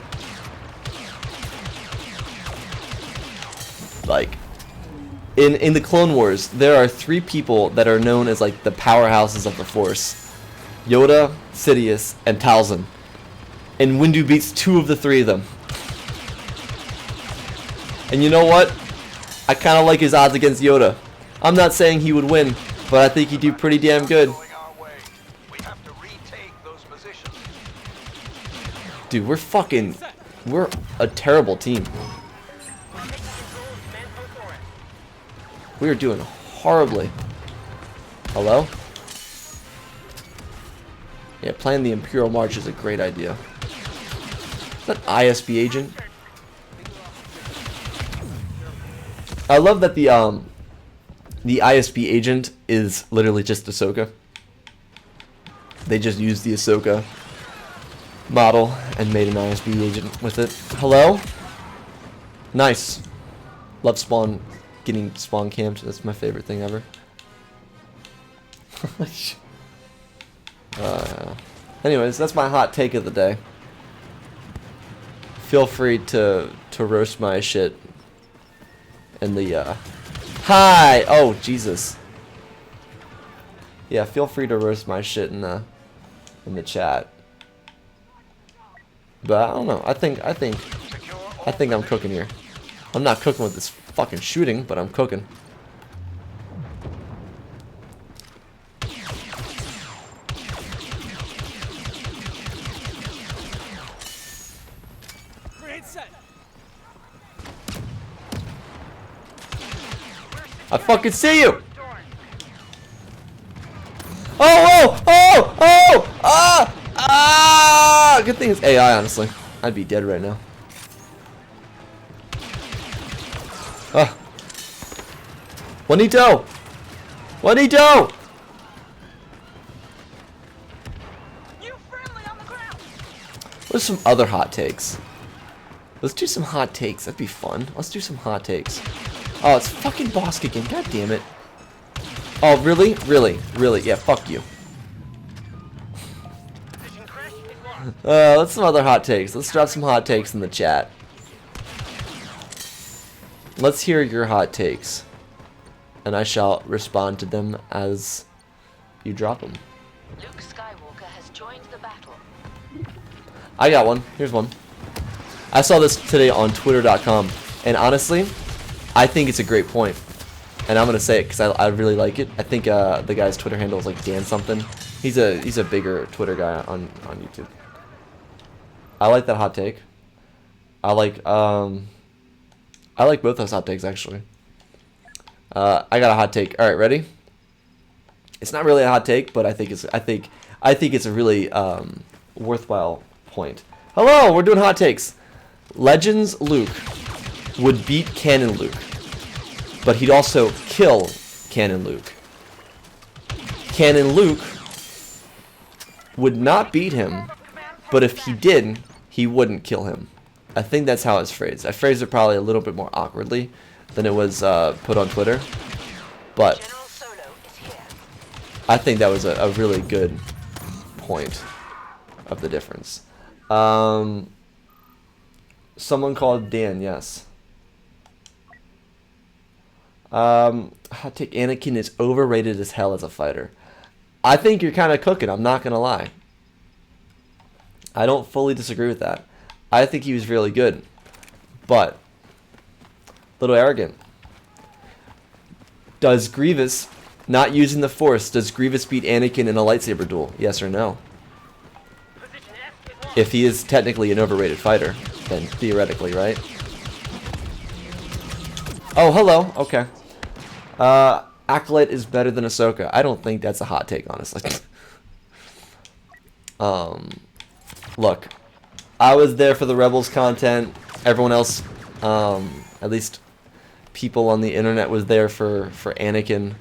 Speaker 1: Like, in the Clone Wars, there are 3 people that are known as like the powerhouses of the Force: Yoda, Sidious, and Talzin. And Windu beats 2 of the 3 of them. And you know what? I kind of like his odds against Yoda. I'm not saying he would win, but I think he'd do pretty damn good. Dude, we're a terrible team. We are doing horribly. Hello? Yeah, playing the Imperial March is a great idea. Is that ISB agent? I love that the ISB agent is literally just Ahsoka. They just used the Ahsoka model and made an ISB agent with it. Hello? Nice. Love spawn, getting spawn camped. That's my favorite thing ever. Anyways, that's my hot take of the day. Feel free to roast my shit in the hi. Oh Jesus. Yeah, feel free to roast my shit in the chat. But I don't know. I think I'm cooking here. I'm not cooking with this fucking shooting, but I'm cooking. I fucking see you. Good thing it's AI, honestly. I'd be dead right now. Juanito! Juanito! What's some other hot takes? Let's do some hot takes. That'd be fun. Let's do some hot takes. Oh, it's fucking boss kicking. God damn it. Oh, really? Really? Really? Yeah, fuck you. Let's some other hot takes. Let's drop some hot takes in the chat. Let's hear your hot takes. And I shall respond to them as you drop them.
Speaker 2: Luke Skywalker has joined the battle.
Speaker 1: I got one. Here's one. I saw this today on Twitter.com. And honestly, I think it's a great point. And I'm going to say it because I really like it. I think the guy's Twitter handle is like Dan something. He's a bigger Twitter guy on YouTube. I like that hot take. I like both those hot takes actually. I got a hot take. All right, ready? It's not really a hot take, but I think it's a really worthwhile point. Hello, we're doing hot takes. Legends Luke would beat Canon Luke, but he'd also kill Canon Luke. Canon Luke would not beat him, but if he did, he wouldn't kill him. I think that's how it's phrased. I phrased it probably a little bit more awkwardly than it was put on Twitter, but I think that was a really good point of the difference. Someone called Dan, yes. Hot take: Anakin is overrated as hell as a fighter. I think you're kind of cooking, I'm not gonna lie. I don't fully disagree with that. I think he was really good, but a little arrogant. Does Grievous, not using the Force, does Grievous beat Anakin in a lightsaber duel? Yes or no? If he is technically an overrated fighter, then theoretically, right? Oh, hello. Okay. Acolyte is better than Ahsoka. I don't think that's a hot take, honestly. Look, I was there for the Rebels content. Everyone else, at least people on the internet, was there for Anakin.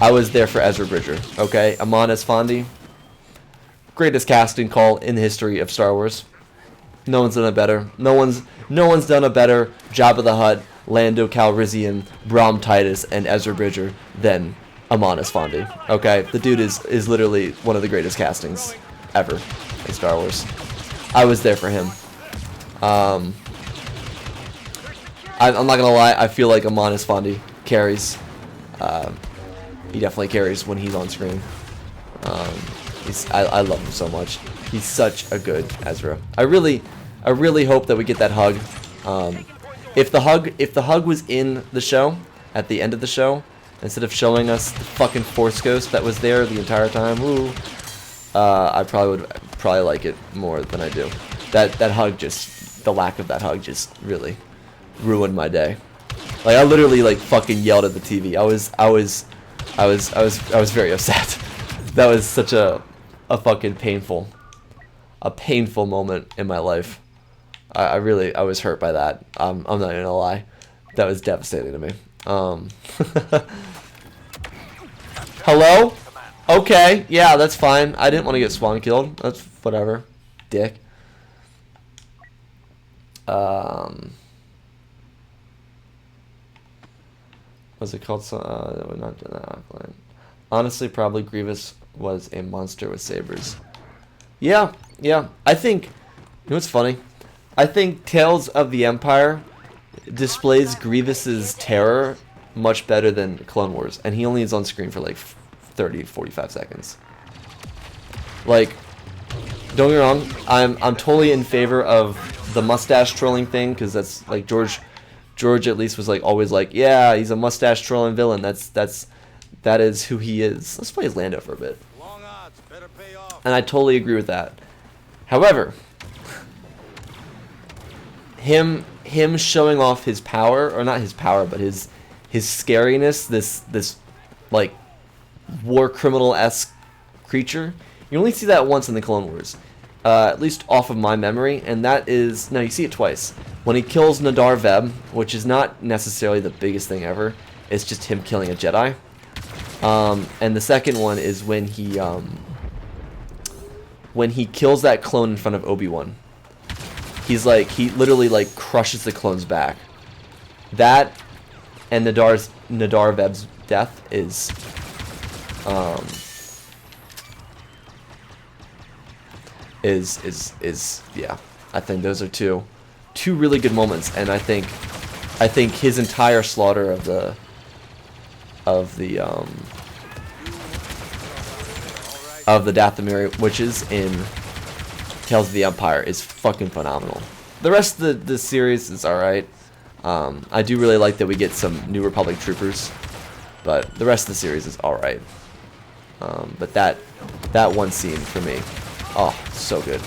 Speaker 1: I was there for Ezra Bridger. Okay, Amon Esfandi, greatest casting call in the history of Star Wars. No one's done it better. No one's done a better Jabba the Hutt, Lando Calrissian, Brom Titus, and Ezra Bridger than Amon Esfandi. Okay, the dude is literally one of the greatest castings ever in Star Wars. I was there for him. I'm not gonna lie. I feel like Amon Esfandi carries. He definitely carries when he's on screen. I love him so much. He's such a good Ezra. I really hope that we get that hug. If the hug was in the show at the end of the show, instead of showing us the fucking Force Ghost that was there the entire time, I probably would like it more than I do. That hug, just the lack of that hug, just really ruined my day. Like, I literally like fucking yelled at the TV. I was very upset. That was such a fucking painful moment in my life. I was hurt by that. I'm not gonna lie. That was devastating to me. Hello? Okay, yeah, that's fine. I didn't want to get spawn killed. That's whatever. Dick. What's it called? We're not doing that offline. Honestly, probably Grievous was a monster with sabers. Yeah. I think, you know what's funny? I think Tales of the Empire displays Grievous's terror much better than Clone Wars, and he only is on screen for like 30-45 seconds. Like, don't get me wrong, I'm totally in favor of the mustache trolling thing, because that's like George at least was like always like, yeah, he's a mustache trolling villain. That is who he is. Let's play as Lando for a bit.
Speaker 3: Long odds, better pay off.
Speaker 1: And I totally agree with that. However, him showing off his power, or not his power, but his scariness, this like war criminal-esque creature, you only see that once in the Clone Wars. At least off of my memory, and that is, no, you see it twice. When he kills Nadar Veb, which is not necessarily the biggest thing ever, it's just him killing a Jedi. And the second one is when he kills that clone in front of Obi-Wan. He literally like crushes the clone's back. That and Nadar Veb's death is yeah, I think those are two really good moments, and I think his entire slaughter of the Dathomir witches in Tales of the Empire is fucking phenomenal. The rest of the series is alright. I do really like that we get some New Republic troopers, but the rest of the series is alright. But that one scene for me, oh, so good.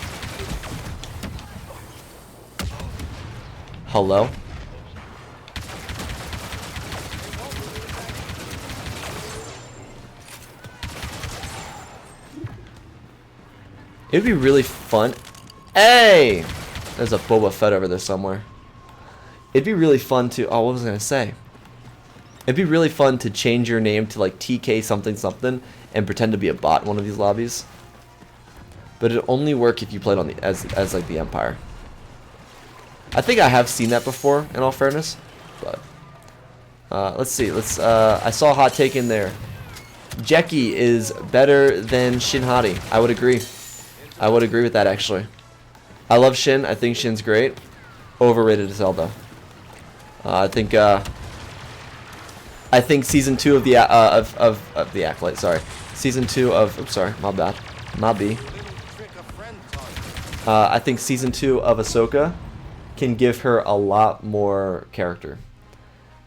Speaker 1: Hello? It'd be really fun. Hey! There's a Boba Fett over there somewhere. It'd be really fun to... Oh, what was I going to say? It'd be really fun to change your name to like TK something something and pretend to be a bot in one of these lobbies. But it'd only work if you played on the as like the Empire. I think I have seen that before, in all fairness. But let's see. I saw a hot take in there. Jeki is better than Shin Hati. I would agree. I would agree with that, actually. I love Shin. I think Shin's great. Overrated as hell, though. I think season 2 of the of the Acolyte. Sorry, season 2 of. Oops, sorry, my bad. My B. I think season 2 of Ahsoka can give her a lot more character.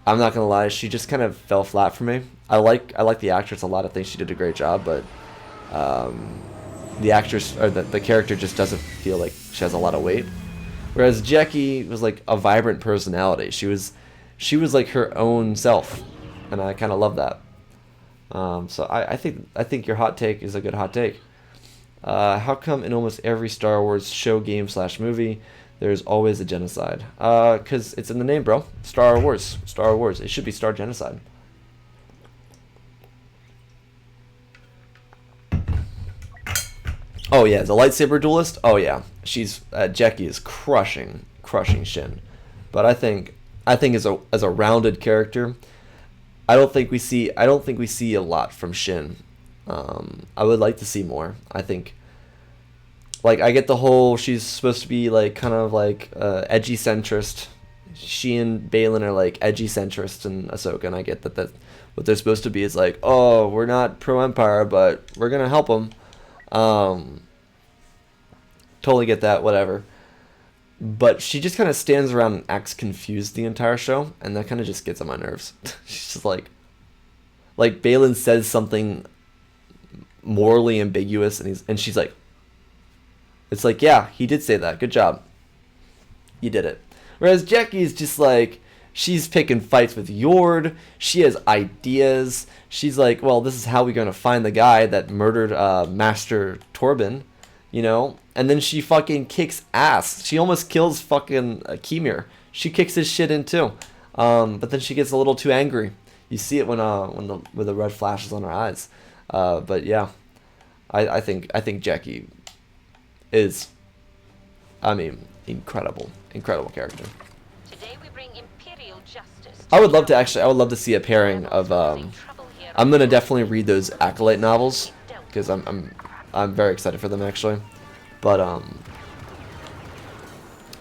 Speaker 1: I'm not gonna lie, she just kind of fell flat for me. I like the actress a lot. I think she did a great job, but the actress or the character just doesn't feel like she has a lot of weight. Whereas Jeki was like a vibrant personality. She was like her own self, and I kind of love that. So I think your hot take is a good hot take. How come in almost every Star Wars show, game / movie, there's always a genocide? Cause it's in the name, bro. Star Wars. It should be Star Genocide. Oh yeah, the lightsaber duelist. Oh yeah, she's Jackie is crushing Shin. But I think as a rounded character, I don't think we see a lot from Shin. I would like to see more. I think, like, I get the whole she's supposed to be like kind of like edgy centrist. She and Balin are like edgy centrists in Ahsoka, and I get that what they're supposed to be is like, oh, we're not pro Empire, but we're gonna help them. Totally get that, whatever. But she just kind of stands around and acts confused the entire show, and that kind of just gets on my nerves. She's just like Balin says something morally ambiguous, and she's like, it's like, yeah, he did say that. Good job. You did it. Whereas Jackie is just like, she's picking fights with Yord. She has ideas. She's like, well, this is how we're going to find the guy that murdered Master Torben, you know? And then she fucking kicks ass. She almost kills fucking Kimir. She kicks his shit in too. But then she gets a little too angry. You see it when the red flashes on her eyes. But yeah, I think Jackie is, I mean, incredible character.
Speaker 5: Today we bring imperial justice.
Speaker 1: I would love to see a pairing of I'm gonna definitely read those Acolyte novels because I'm very excited for them actually. But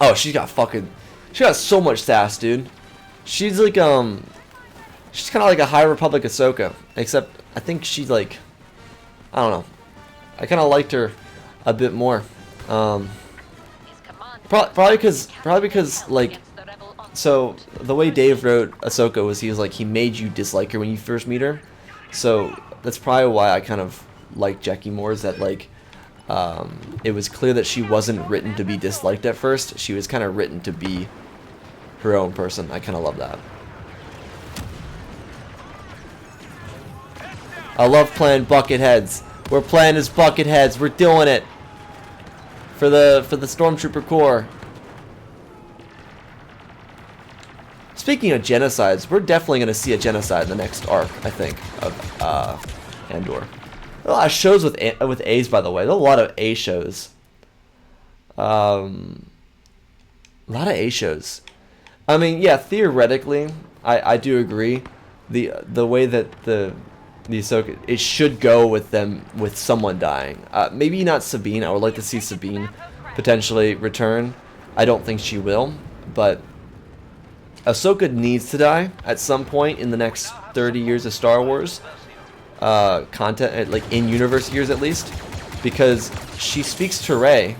Speaker 1: oh, she got so much sass, dude. She's like she's kind of like a High Republic Ahsoka, except I think she's like, I don't know. I kind of liked her a bit more. Probably because like, so the way Dave wrote Ahsoka was he was like, he made you dislike her when you first meet her. So that's probably why I kind of like Jackie more, is that like it was clear that she wasn't written to be disliked at first. She was kind of written to be her own person. I kind of love that. I love playing bucket heads. We're playing as bucket heads. We're doing it for the Stormtrooper Corps. Speaking of genocides, we're definitely going to see a genocide in the next arc, I think, of Andor. A lot of shows with A's, by the way. There's a lot of A shows. A lot of A shows. I mean, yeah, theoretically, I do agree. The way that the Ahsoka, it should go with someone dying. Maybe not Sabine. I would like to see Sabine potentially return. I don't think she will, but Ahsoka needs to die at some point in the next 30 years of Star Wars content, like in universe years at least, because she speaks to Rey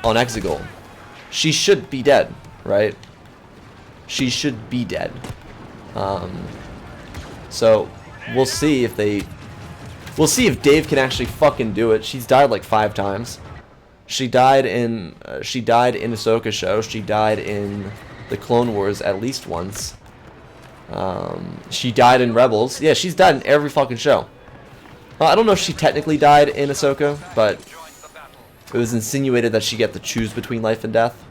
Speaker 1: on Exegol. She should be dead, right? She should be dead. So we'll see if Dave can actually fucking do it. She's died like 5 times. She died in Ahsoka's show. She died in the Clone Wars at least once. She died in Rebels. Yeah, she's died in every fucking show. I don't know if she technically died in Ahsoka, but it was insinuated that she got to choose between life and death.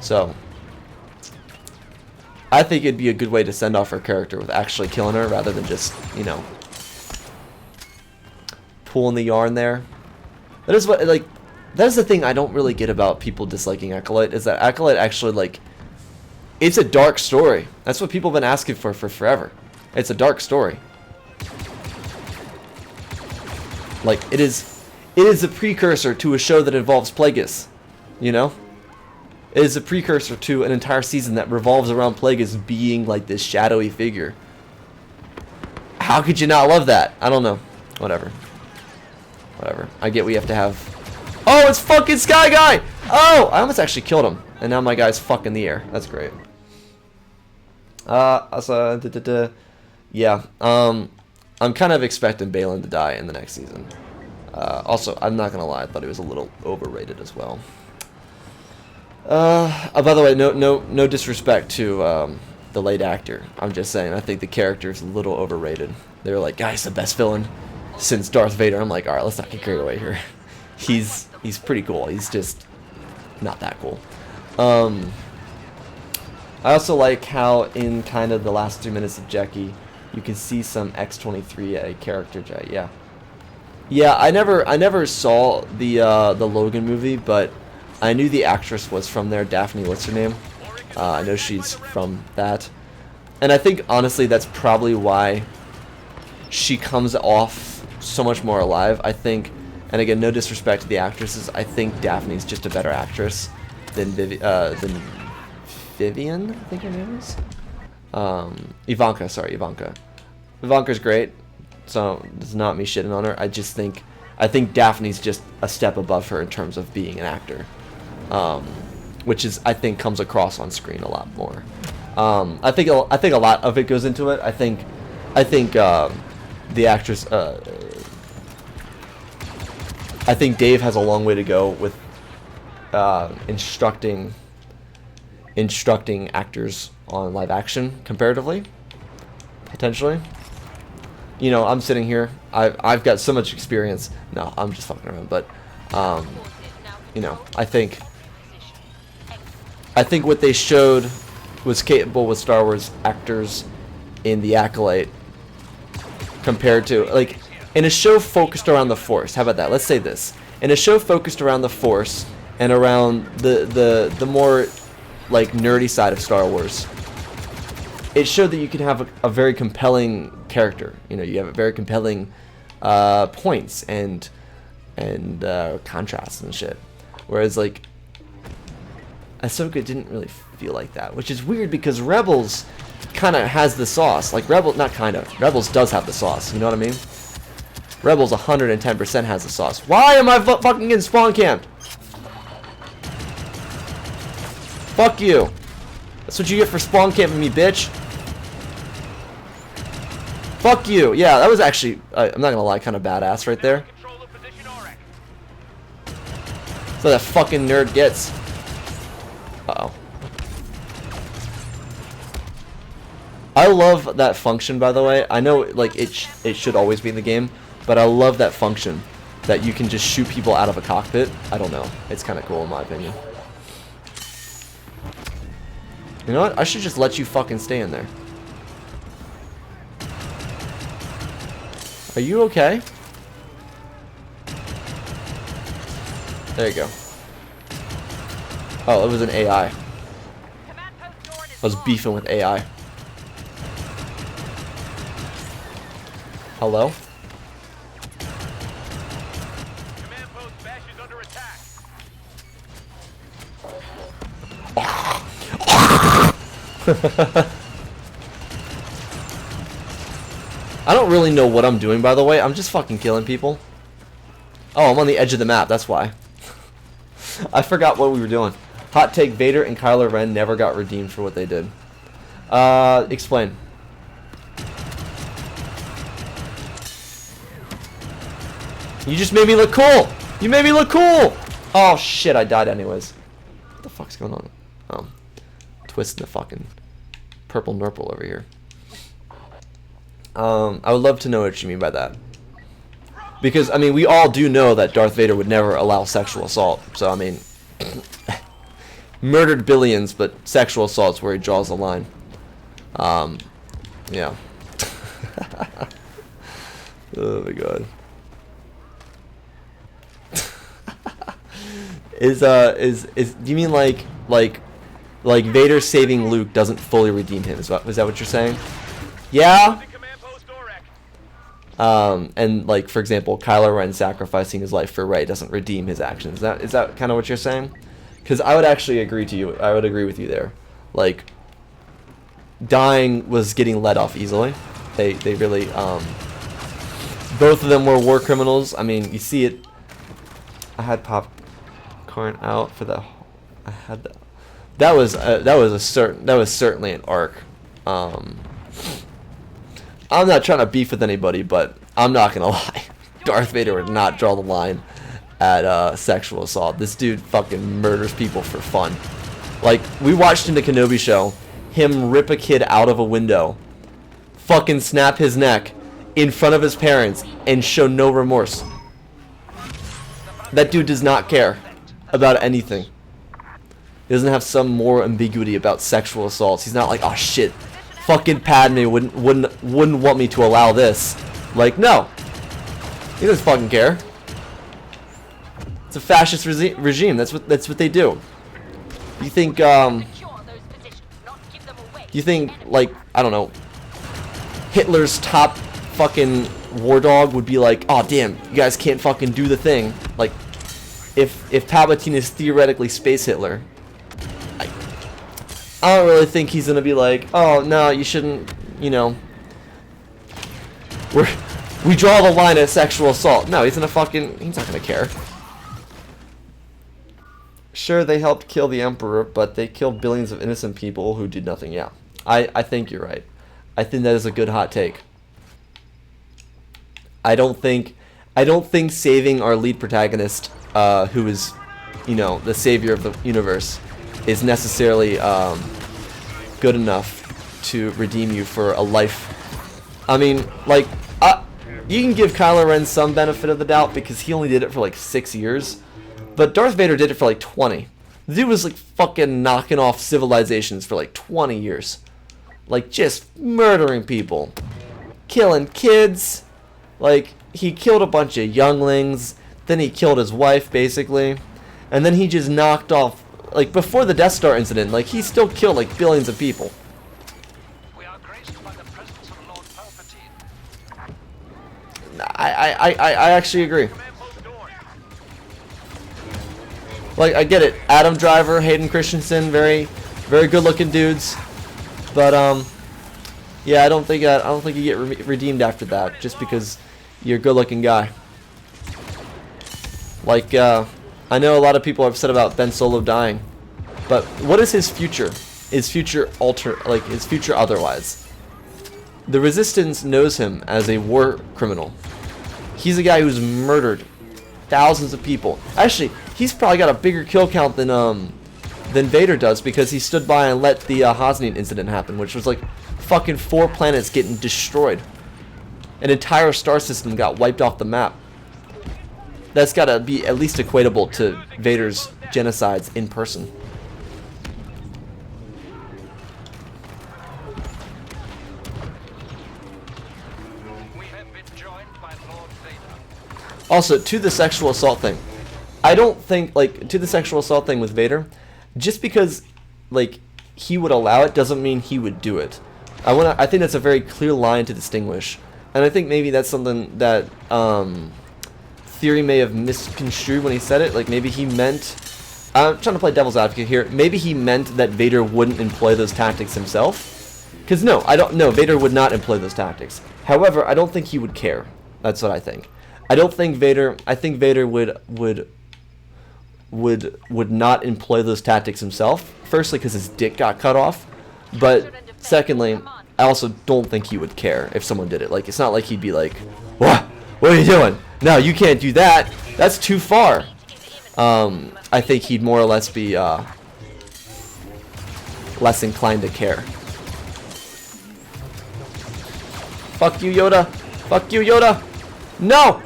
Speaker 1: So I think it'd be a good way to send off her character with actually killing her rather than just, you know, pulling the yarn there. That is what, like, that is the thing I don't really get about people disliking Acolyte, is that Acolyte actually, like, it's a dark story. That's what people have been asking for forever. It's a dark story. Like, it is a precursor to a show that involves Plagueis, you know? It is a precursor to an entire season that revolves around Plagueis being like this shadowy figure. How could you not love that? I don't know. Whatever. I get we have to have... Oh, it's fucking Sky Guy! Oh! I almost actually killed him. And now my guy's fucking the air. That's great. Yeah. I'm kind of expecting Balin to die in the next season. Also, I'm not gonna lie, I thought he was a little overrated as well. By the way, no disrespect to the late actor. I'm just saying, I think the character is a little overrated. They were like, guys, the best villain since Darth Vader. I'm like, all right, let's not get carried away here. He's pretty cool. He's just not that cool. I also like how in kind of the last 3 minutes of Jackie, you can see some X-23 character. Yeah. Yeah, I never saw the Logan movie, but I knew the actress was from there. Daphne, what's her name? I know she's from that, and I think honestly that's probably why she comes off so much more alive. I think, and again, no disrespect to the actresses, I think Daphne's just a better actress than Vivian, I think her name is. Ivanka, sorry, Ivanka. Ivanka's great, so it's not me shitting on her. I think Daphne's just a step above her in terms of being an actor, which is, I think, comes across on screen a lot more. I think a lot of it goes into it. I think the actress. I think Dave has a long way to go with instructing actors on live action comparatively, potentially. You know, I'm sitting here. I've got so much experience. No, I'm just fucking around. But you know, I think what they showed was capable with Star Wars actors in The Acolyte compared to, like, in a show focused around the Force. How about that? Let's say this. In a show focused around the Force and around the more like nerdy side of Star Wars, it showed that you can have a very compelling character. You know, you have a very compelling points and contrasts and shit. Whereas like Ahsoka didn't really feel like that, which is weird because Rebels kind of has the sauce. Like Rebels does have the sauce. You know what I mean? Rebels 110% has the sauce. Why am I fucking getting spawn camped? Fuck you. That's what you get for spawn camping me, bitch. Fuck you. Yeah, that was actually, I'm not gonna lie, kind of badass right there. So that fucking nerd gets. Uh-oh. I love that function, by the way. I know, like, it should always be in the game, but I love that function that you can just shoot people out of a cockpit. I don't know. It's kind of cool in my opinion. You know what? I should just let you fucking stay in there. Are you okay? There you go. Oh, it was an AI. I was beefing with AI. Hello?
Speaker 4: Command post Bash is under attack.
Speaker 1: I don't really know what I'm doing, by the way. I'm just fucking killing people. Oh, I'm on the edge of the map. That's why. I forgot what we were doing. Hot take: Vader and Kylo Ren never got redeemed for what they did. Explain. You just made me look cool. You made me look cool. Oh shit! I died anyways. What the fuck's going on? Oh, twisting the fucking purple nurple over here. I would love to know what you mean by that. Because, I mean, we all do know that Darth Vader would never allow sexual assault. So, I mean, murdered billions, but sexual assault's where he draws the line. Yeah. Oh my god. Do you mean like Vader saving Luke doesn't fully redeem him? Is that what you're saying? Yeah. And like, for example, Kylo Ren sacrificing his life for Rey doesn't redeem his actions. Is that kind of what you're saying? Because I would actually agree to you. I would agree with you there. Like, dying was getting let off easily. They really both of them were war criminals. I mean, you see it. I had popcorn out for the. I had that. That was certainly an arc. I'm not trying to beef with anybody, but I'm not gonna lie. Darth Vader would not draw the line at sexual assault. This dude fucking murders people for fun. Like, we watched in the Kenobi show him rip a kid out of a window, fucking snap his neck in front of his parents, and show no remorse. That dude does not care about anything. He doesn't have some more ambiguity about sexual assaults. He's not like, oh shit, fucking Padme wouldn't want me to allow this. Like, no. He doesn't fucking care. It's a fascist regime. That's what they do. You think like, I don't know, Hitler's top fucking war dog would be like, oh damn, you guys can't fucking do the thing. Like, if Palpatine is theoretically Space Hitler, I don't really think he's gonna be like, oh no, you shouldn't, you know, we draw the line at sexual assault. No, he's not gonna care. Sure, they helped kill the Emperor, but they killed billions of innocent people who did nothing. Yeah, I think you're right. I think that is a good hot take. I don't think saving our lead protagonist, who is, you know, the savior of the universe, is necessarily good enough to redeem you for a life. I mean, like, you can give Kylo Ren some benefit of the doubt because he only did it for like 6 years. But Darth Vader did it for like 20. The dude was like fucking knocking off civilizations for like 20 years. Like just murdering people. Killing kids. Like he killed a bunch of younglings. Then he killed his wife basically. And then he just knocked off, like before the Death Star incident, like he still killed like billions of people.
Speaker 4: We are graced by the presence of Lord Palpatine.
Speaker 1: I actually agree. Like, I get it. Adam Driver, Hayden Christensen, very good looking dudes. But yeah, I don't think you get redeemed after that just because you're a good looking guy. Like, I know a lot of people are upset about Ben Solo dying, but what is his future? His future otherwise? The Resistance knows him as a war criminal. He's a guy who's murdered thousands of people. Actually, he's probably got a bigger kill count than Vader does because he stood by and let the Hosnian incident happen, which was like fucking 4 planets getting destroyed. An entire star system got wiped off the map. That's got to be at least equatable to Vader's genocides in person. Also, to the sexual assault thing, I don't think, like, to the sexual assault thing with Vader, just because, like, he would allow it doesn't mean he would do it. I think that's a very clear line to distinguish, and I think maybe that's something that Theory may have misconstrued when he said it. Like, maybe he meant, I'm trying to play devil's advocate here, maybe he meant that Vader wouldn't employ those tactics himself. Because no, Vader would not employ those tactics. However, I don't think he would care. That's what I think. I think Vader would not employ those tactics himself. Firstly, because his dick got cut off, but secondly, I also don't think he would care if someone did it. Like, it's not like he'd be like, "What? What are you doing? No, you can't do that. That's too far." I think he'd more or less be less inclined to care. Fuck you, Yoda. Fuck you, Yoda. No.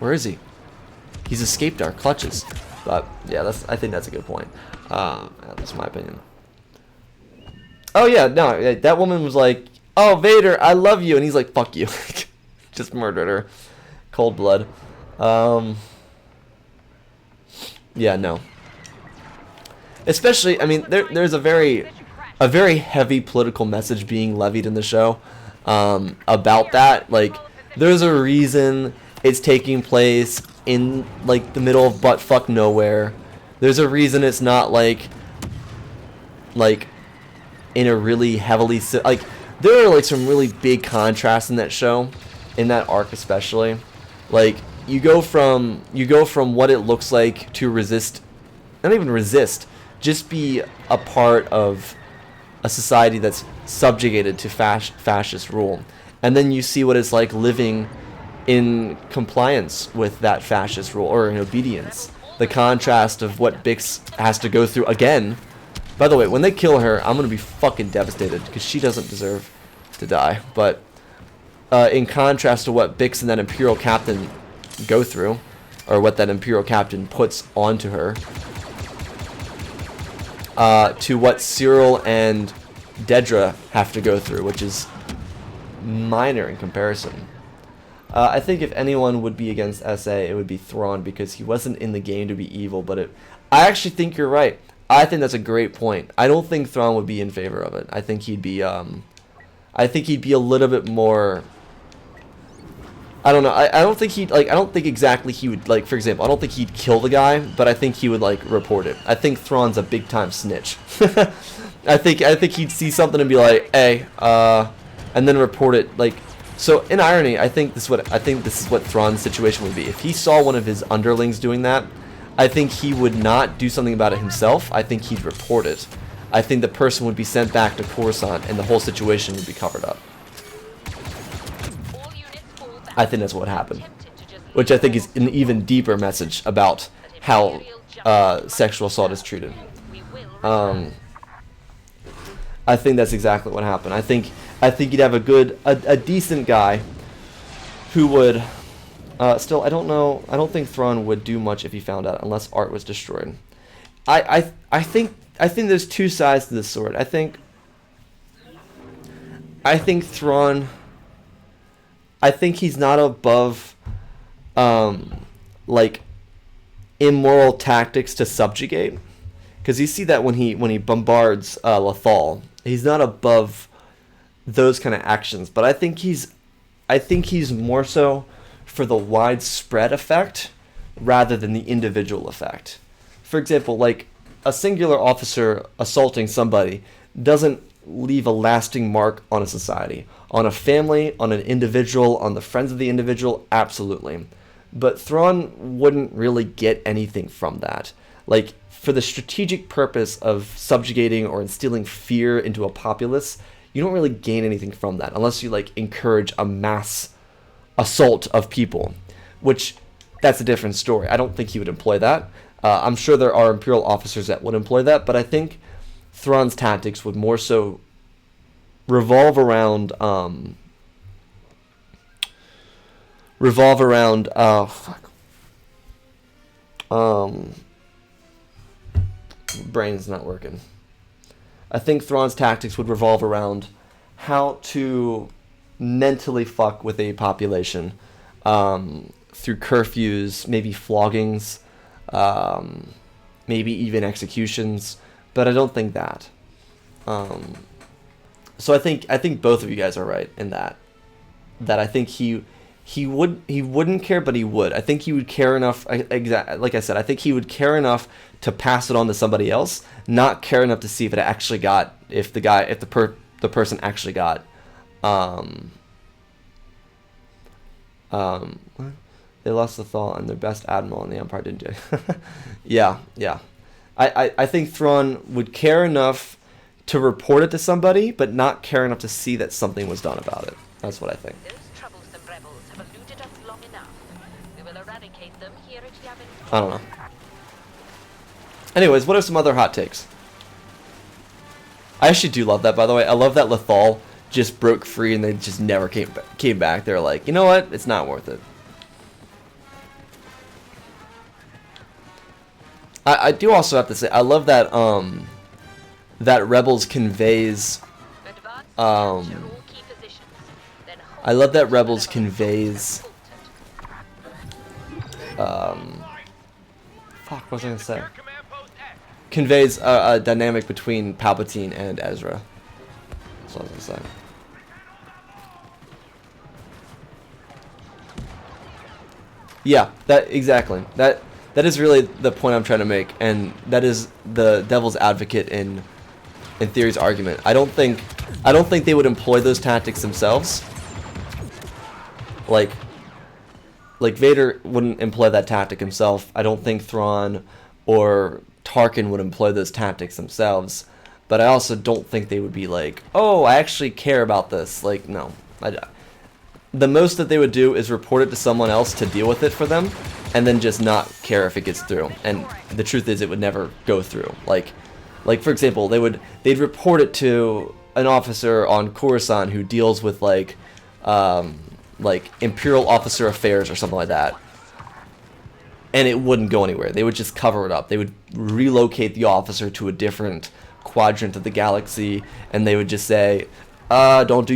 Speaker 1: Where is he? He's escaped our clutches. But yeah, I think that's a good point. That's my opinion. Oh yeah, no, that woman was like, "Oh Vader, I love you," and he's like, "Fuck you," just murdered her, cold blood. Yeah, no. Especially, I mean, there's a very heavy political message being levied in the show about that. Like, there's a reason it's taking place in like the middle of buttfuck nowhere. There's a reason it's not like in a really heavily like, there are like some really big contrasts in that show, in that arc especially. Like, you go from what it looks like to resist, not even resist, just be a part of a society that's subjugated to fascist rule, and then you see what it's like living in compliance with that fascist rule, or in obedience. The contrast of what Bix has to go through again. By the way, when they kill her, I'm gonna be fucking devastated because she doesn't deserve to die. But in contrast to what Bix and that Imperial Captain go through, or what that Imperial Captain puts onto her, to what Cyril and Dedra have to go through, which is minor in comparison. I think if anyone would be against SA, it would be Thrawn, because he wasn't in the game to be evil, but I actually think you're right. I think that's a great point. I don't think Thrawn would be in favor of it. I think he'd be a little bit more, I don't know. I don't think he'd, like, I don't think exactly he would, like, for example, I don't think he'd kill the guy, but I think he would, like, report it. I think Thrawn's a big time snitch. I think he'd see something and be like, hey, and then report it. Like, so in irony, I think this is what Thrawn's situation would be. If he saw one of his underlings doing that, I think he would not do something about it himself. I think he'd report it. I think the person would be sent back to Coruscant, and the whole situation would be covered up. I think that's what happened, which I think is an even deeper message about how sexual assault is treated. I think that's exactly what happened. I think you'd have a decent guy who would still. I don't know. I don't think Thrawn would do much if he found out, unless art was destroyed. I think there's two sides to this sword. I think Thrawn. I think he's not above, like, immoral tactics to subjugate, because you see that when he bombards Lothal, he's not above those kind of actions. But I think he's more so for the widespread effect rather than the individual effect. For example, like, a singular officer assaulting somebody doesn't leave a lasting mark on a society. On a family, on an individual, on the friends of the individual, absolutely. But Thrawn wouldn't really get anything from that. Like, for the strategic purpose of subjugating or instilling fear into a populace, you don't really gain anything from that, unless you, like, encourage a mass assault of people, which, that's a different story. I don't think he would employ that. I'm sure there are Imperial officers that would employ that, but I think Thrawn's tactics would more so revolve around brain's not working. I think Thrawn's tactics would revolve around how to mentally fuck with a population through curfews, maybe floggings, maybe even executions, but I don't think that. So I think both of you guys are right in that I think he wouldn't care, but he would. I think he would care enough. Like I said, I think he would care enough to pass it on to somebody else, not care enough to see if the person actually got. They lost the thought, and their best admiral in the Empire didn't do it. Yeah. I think Thrawn would care enough to report it to somebody, but not care enough to see that something was done about it. That's what I think.
Speaker 5: Those troublesome rebels have eluded us long enough. We will eradicate them here at Yavin.
Speaker 1: I don't know. Anyways, what are some other hot takes? I actually do love that, by the way. I love that Lothal just broke free and they just never came back. They're like, you know what? It's not worth it. I do also have to say, I love that that Rebels conveys I love that Rebels conveys fuck, what was I gonna say? Conveys a dynamic between Palpatine and Ezra. That's what I was gonna say. Yeah, exactly. That is really the point I'm trying to make, and that is the devil's advocate in Theory's argument. I don't think they would employ those tactics themselves. Like Vader wouldn't employ that tactic himself. I don't think Thrawn or Tarkin would employ those tactics themselves. But I also don't think they would be like, oh, I actually care about this. Like, no. The most that they would do is report it to someone else to deal with it for them, and then just not care if it gets through. And the truth is, it would never go through. Like for example, they'd report it to an officer on Coruscant who deals with like Imperial officer affairs or something like that, and it wouldn't go anywhere. They would just cover it up. They would relocate the officer to a different quadrant of the galaxy, and they would just say, don't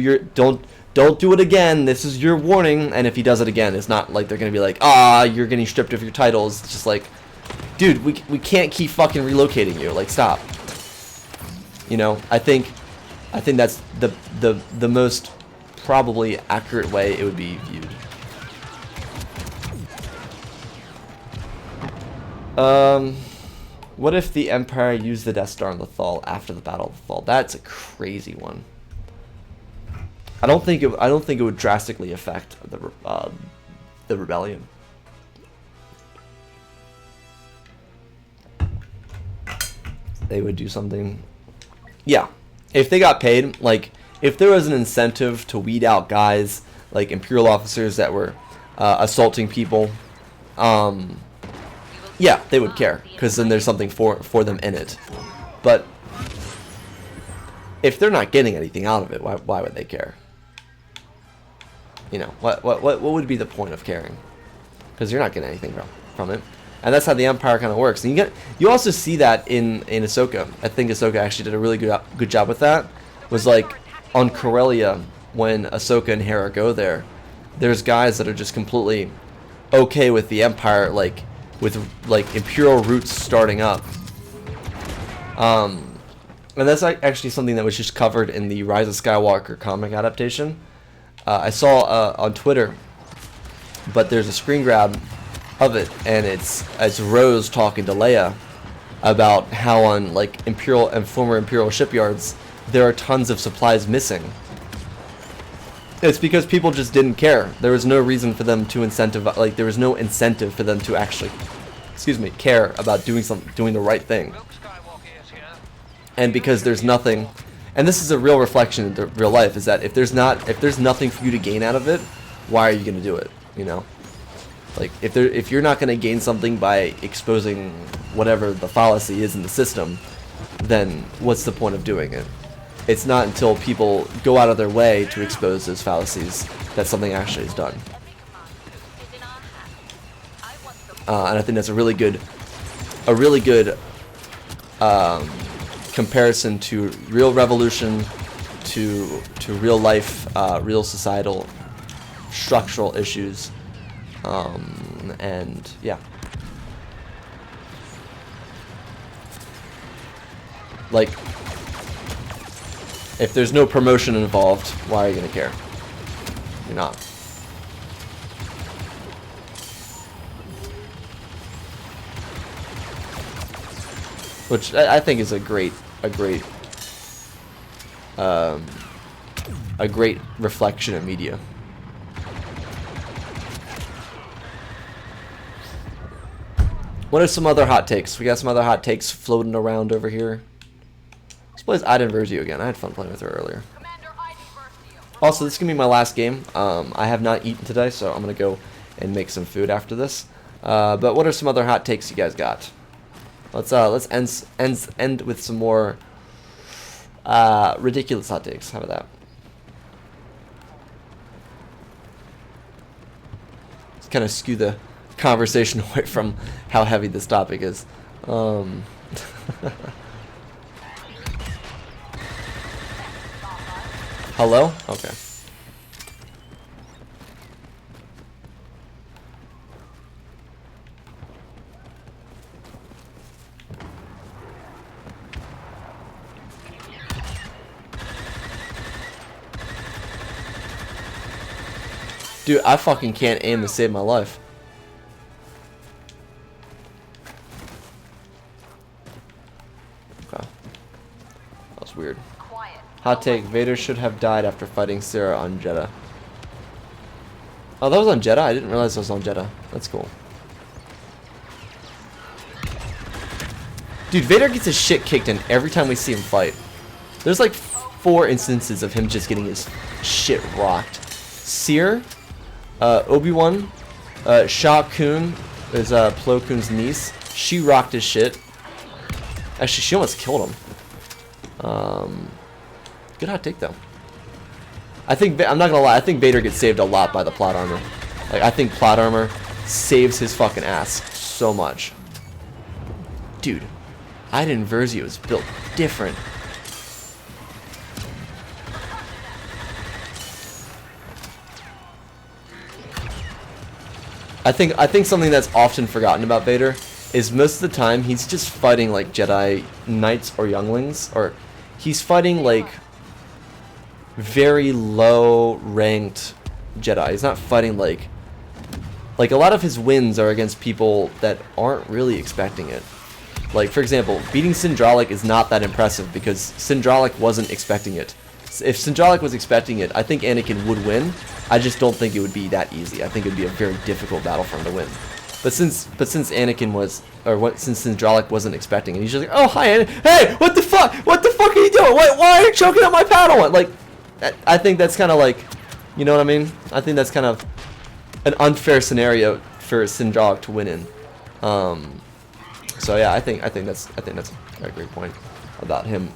Speaker 1: don't do it again. This is your warning. And if he does it again, it's not like they're gonna be like, ah, you're getting stripped of your titles. It's just like, dude, we can't keep fucking relocating you. Like, stop. You know, I think that's the most probably accurate way it would be viewed. What if the Empire used the Death Star in the Fall after the Battle of the Fall? That's a crazy one. I don't think it would drastically affect the rebellion. They would do something. Yeah, if they got paid, like if there was an incentive to weed out guys like Imperial officers that were assaulting people, yeah, they would care, because then there's something for them in it. But if they're not getting anything out of it, why would they care? You know, what would be the point of caring? Because you're not getting anything from it. And that's how the Empire kind of works. And you also see that in Ahsoka. I think Ahsoka actually did a really good job with that. Was like on Corellia, when Ahsoka and Hera go there, there's guys that are just completely okay with the Empire, like with like Imperial roots starting up. And that's actually something that was just covered in the Rise of Skywalker comic adaptation. I saw on Twitter, but there's a screen grab of it, and it's Rose talking to Leia about how on like Imperial and former Imperial shipyards there are tons of supplies missing. It's because people just didn't care. There was no reason for them to incentivize, like there was no incentive for them to actually, care about doing the right thing. And because there's nothing, and this is a real reflection in the real life, is that if there's nothing for you to gain out of it, why are you going to do it? You know, like if you're not going to gain something by exposing whatever the fallacy is in the system, then what's the point of doing it? It's not until people go out of their way to expose those fallacies that something actually is done. And I think that's a really good comparison to real revolution, to real life, real societal, structural issues, and yeah. Like, if there's no promotion involved, why are you gonna care? You're not. Which I think is a great reflection of media. What are some other hot takes? We got some other hot takes floating around over here. Let's play as Iden Versio again. I had fun playing with her earlier. Also, this is gonna be my last game. I have not eaten today, so I'm gonna go and make some food after this. But what are some other hot takes you guys got? Let's end with some more ridiculous hot takes. How about that? Let's kind of skew the conversation away from how heavy this topic is. Hello? Okay. Dude, I fucking can't aim to save my life. Okay. That was weird. Hot take, Vader should have died after fighting Sarah on Jeddah. Oh, that was on Jeddah? I didn't realize it was on Jeddah. That's cool. Dude, Vader gets his shit kicked in every time we see him fight. There's like 4 instances of him just getting his shit rocked. Seer, Obi-Wan, Sha Kun is Plo Koon's niece. She rocked his shit. Actually, she almost killed him. Good hot take though. I'm not gonna lie, I think Vader gets saved a lot by the plot armor. Like, I think plot armor saves his fucking ass so much. Dude, Iden Versio is built different. I think something that's often forgotten about Vader is most of the time he's just fighting like Jedi Knights or Younglings, or he's fighting like very low ranked Jedi. He's not fighting like a lot of his wins are against people that aren't really expecting it. Like, for example, beating Syndralic is not that impressive because Syndralic wasn't expecting it. If Syndralic was expecting it, I think Anakin would win. I just don't think it would be that easy. I think it would be a very difficult battle for him to win. But since Anakin was, since Syndralic wasn't expecting it, he's just like, oh hi, Anakin. Hey, what the fuck? What the fuck are you doing? Why are you choking out my Padawan? Like, I think that's kind of like, you know what I mean? I think that's kind of an unfair scenario for Syndralic to win in. So yeah, I think that's a very great point about him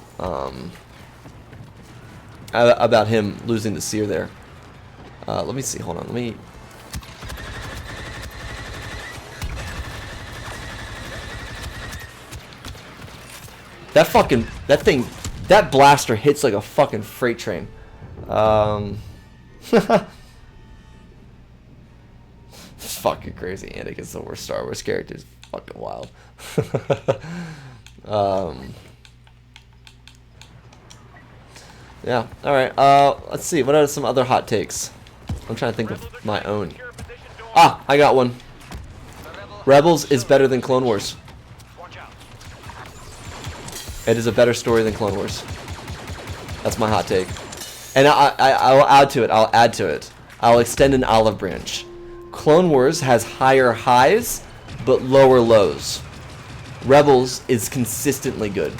Speaker 1: losing the Seer there. Let me see. Hold on. Let me. That blaster hits like a fucking freight train. It's fucking crazy. Anakin's the worst Star Wars character. It's fucking wild. Yeah. All right. Let's see. What are some other hot takes? I'm trying to think of my own. Ah, I got one. Rebels is better than Clone Wars. It is a better story than Clone Wars. That's my hot take. And I'll add to it. I'll extend an olive branch. Clone Wars has higher highs, but lower lows. Rebels is consistently good.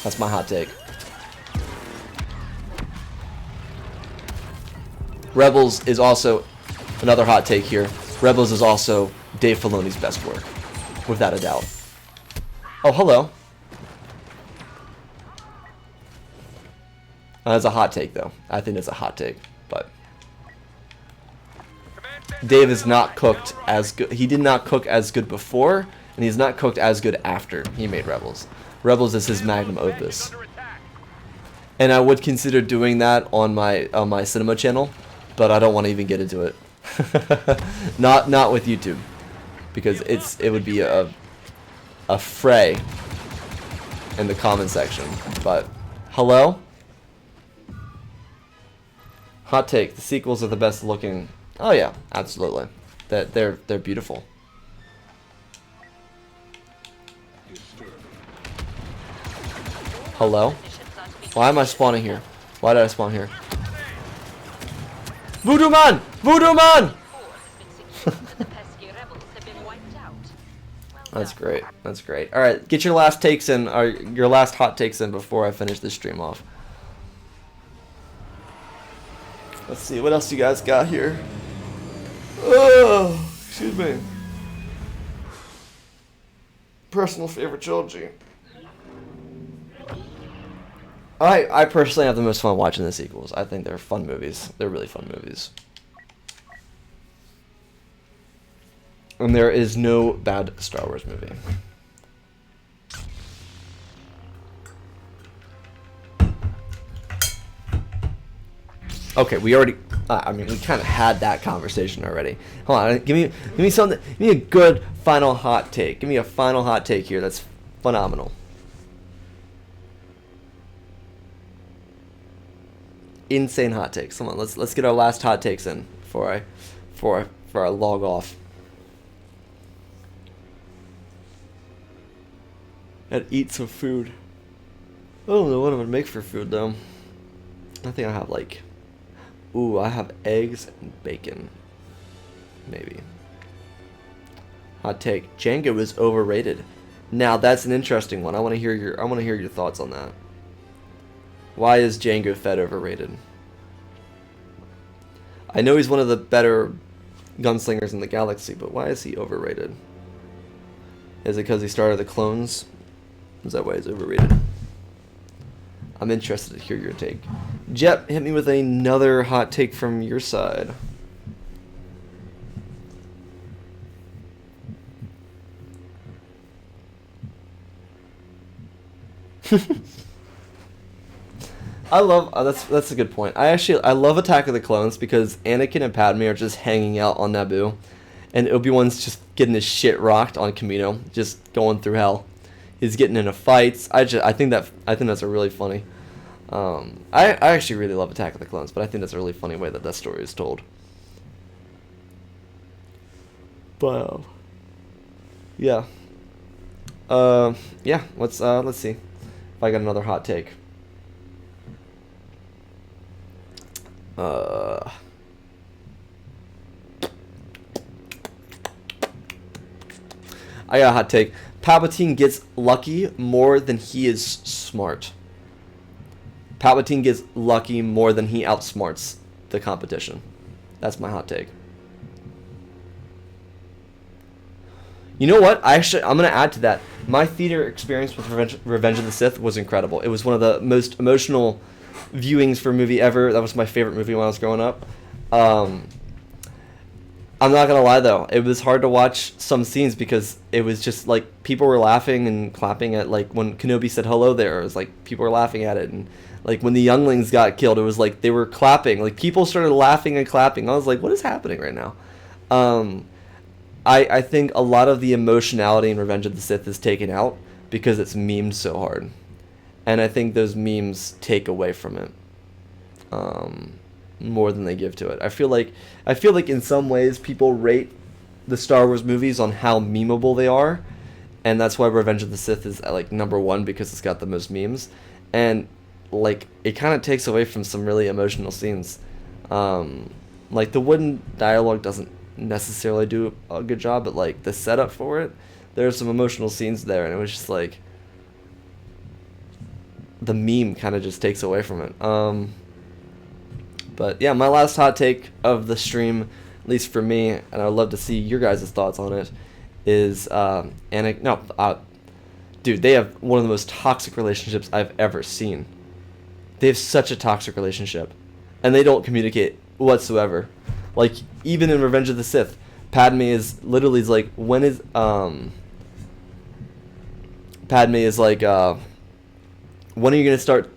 Speaker 1: That's my hot take. Rebels is also another hot take here. Rebels is also Dave Filoni's best work, without a doubt. Oh, hello. That's a hot take, though. I think it's a hot take, but Dave is not cooked as good. He did not cook as good before, and he's not cooked as good after he made Rebels. Rebels is his magnum opus, and I would consider doing that on my cinema channel, but I don't want to even get into it. not with YouTube, because it would be a fray in the comment section. But hello. Hot take: the sequels are the best looking. Oh yeah, absolutely. They're beautiful. Hello? Why am I spawning here? Why did I spawn here? Voodoo Man! Voodoo Man! That's great. That's great. All right, get your last takes in, or your last hot takes in before I finish this stream off. Let's see, what else you guys got here? Oh, excuse me. Personal favorite trilogy. I personally have the most fun watching the sequels. I think they're fun movies. They're really fun movies. And there is no bad Star Wars movie. Okay, we already. I mean, we kind of had that conversation already. Hold on, give me something. Give me a good final hot take. Give me a final hot take here. That's phenomenal. Insane hot takes. Come on, let's get our last hot takes in before I log off. And eat some food. I don't know what I'm gonna make for food though. I think I have like, ooh, I have eggs and bacon. Maybe. Hot take: Django is overrated. Now that's an interesting one. I want to hear your thoughts on that. Why is Jango Fett overrated? I know he's one of the better gunslingers in the galaxy, but why is he overrated? Is it because he started the clones? Is that why he's overrated? I'm interested to hear your take. Jep, hit me with another hot take from your side. I love that's a good point. I love Attack of the Clones because Anakin and Padme are just hanging out on Naboo, and Obi-Wan's just getting his shit rocked on Kamino, just going through hell. He's getting into fights. I think that's a really funny. I actually really love Attack of the Clones, but I think that's a really funny way that story is told. But yeah. Yeah. Let's see if I got another hot take. I got a hot take. Palpatine gets lucky more than he is smart. Palpatine gets lucky more than he outsmarts the competition. That's my hot take. You know what? I'm going to add to that. My theater experience with Revenge of the Sith was incredible. It was one of the most emotional viewings for a movie ever. That was my favorite movie when I was growing up. I'm not going to lie, though. It was hard to watch some scenes because it was just like people were laughing and clapping at, like, when Kenobi said hello there. It was like people were laughing at it. And, like, when the younglings got killed, it was like they were clapping. Like, people started laughing and clapping. I was like, what is happening right now? I think a lot of the emotionality in Revenge of the Sith is taken out because it's memed so hard. And I think those memes take away from it more than they give to it. I feel like in some ways people rate the Star Wars movies on how memeable they are, and that's why Revenge of the Sith is like #1 because it's got the most memes. And like it kind of takes away from some really emotional scenes. Like the wooden dialogue doesn't necessarily do a good job, but like the setup for it, there's some emotional scenes there, and it was just like the meme kind of just takes away from it. But yeah, my last hot take of the stream, at least for me, and I'd love to see your guys' thoughts on it, is dude, they have one of the most toxic relationships I've ever seen. They have such a toxic relationship, and they don't communicate whatsoever. Like, even in Revenge of the Sith, Padme is literally like, when is, Padme is like, when are you going to start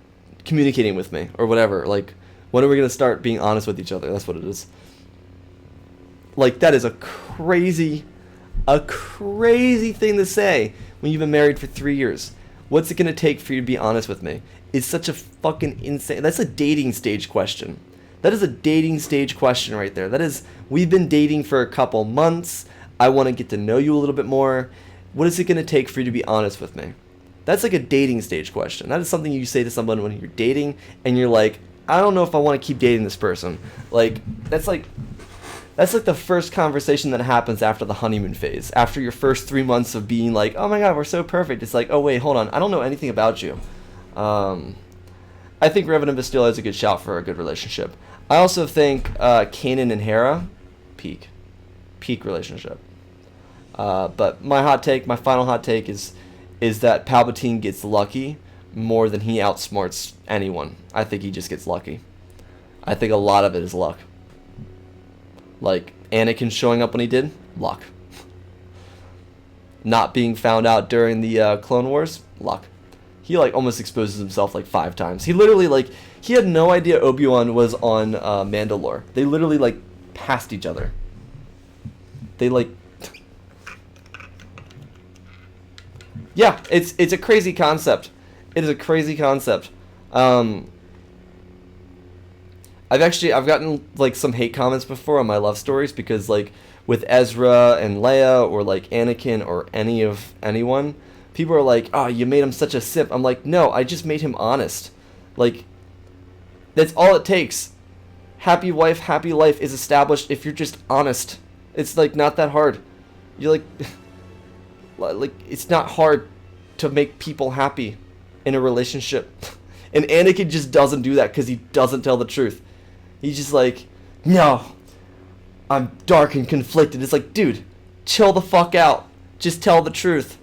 Speaker 1: communicating with me? Or whatever. Like, when are we going to start being honest with each other? That's what it is. Like, that is a crazy thing to say when you've been married for 3 years. What's it going to take for you to be honest with me? It's such a fucking insane, that's a dating stage question. That is a dating stage question right there. That is, we've been dating for a couple months. I want to get to know you a little bit more. What is it going to take for you to be honest with me? That's like a dating stage question. That is something you say to someone when you're dating and you're like, I don't know if I want to keep dating this person. Like, that's like the first conversation that happens after the honeymoon phase. After your first 3 months of being like, oh my god, we're so perfect. It's like, oh wait, hold on. I don't know anything about you. I think Revan and Bastille is a good shout for a good relationship. I also think Kanan and Hera, peak relationship. But my final hot take is that Palpatine gets lucky more than he outsmarts anyone. I think he just gets lucky. I think a lot of it is luck. Like Anakin showing up when he did, luck. Not being found out during the Clone Wars, luck. He like almost exposes himself like 5 times. He literally like, he had no idea Obi-Wan was on Mandalore. They literally like passed each other. They like, yeah, it's a crazy concept. It is a crazy concept. I've gotten like some hate comments before on my love stories because like with Ezra and Leia or like Anakin or anyone, people are like, oh, you made him such a simp. I'm like, no, I just made him honest. Like, that's all it takes. Happy wife, happy life is established if you're just honest. It's like not that hard. You're like it's not hard to make people happy in a relationship. And Anakin just doesn't do that because he doesn't tell the truth. He's just like, no, I'm dark and conflicted. It's like, dude, chill the fuck out. Just tell the truth.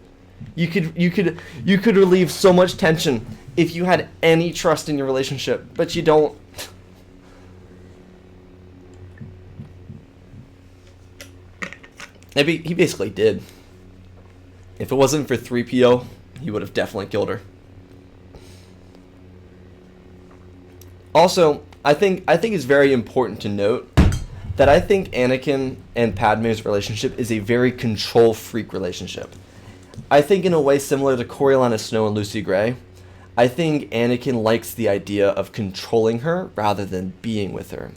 Speaker 1: You could relieve so much tension if you had any trust in your relationship, but you don't. He basically did. If it wasn't for 3PO, he would have definitely killed her. Also, I think it's very important to note that I think Anakin and Padme's relationship is a very control freak relationship. I think in a way similar to Coriolanus Snow and Lucy Gray, I think Anakin likes the idea of controlling her rather than being with her.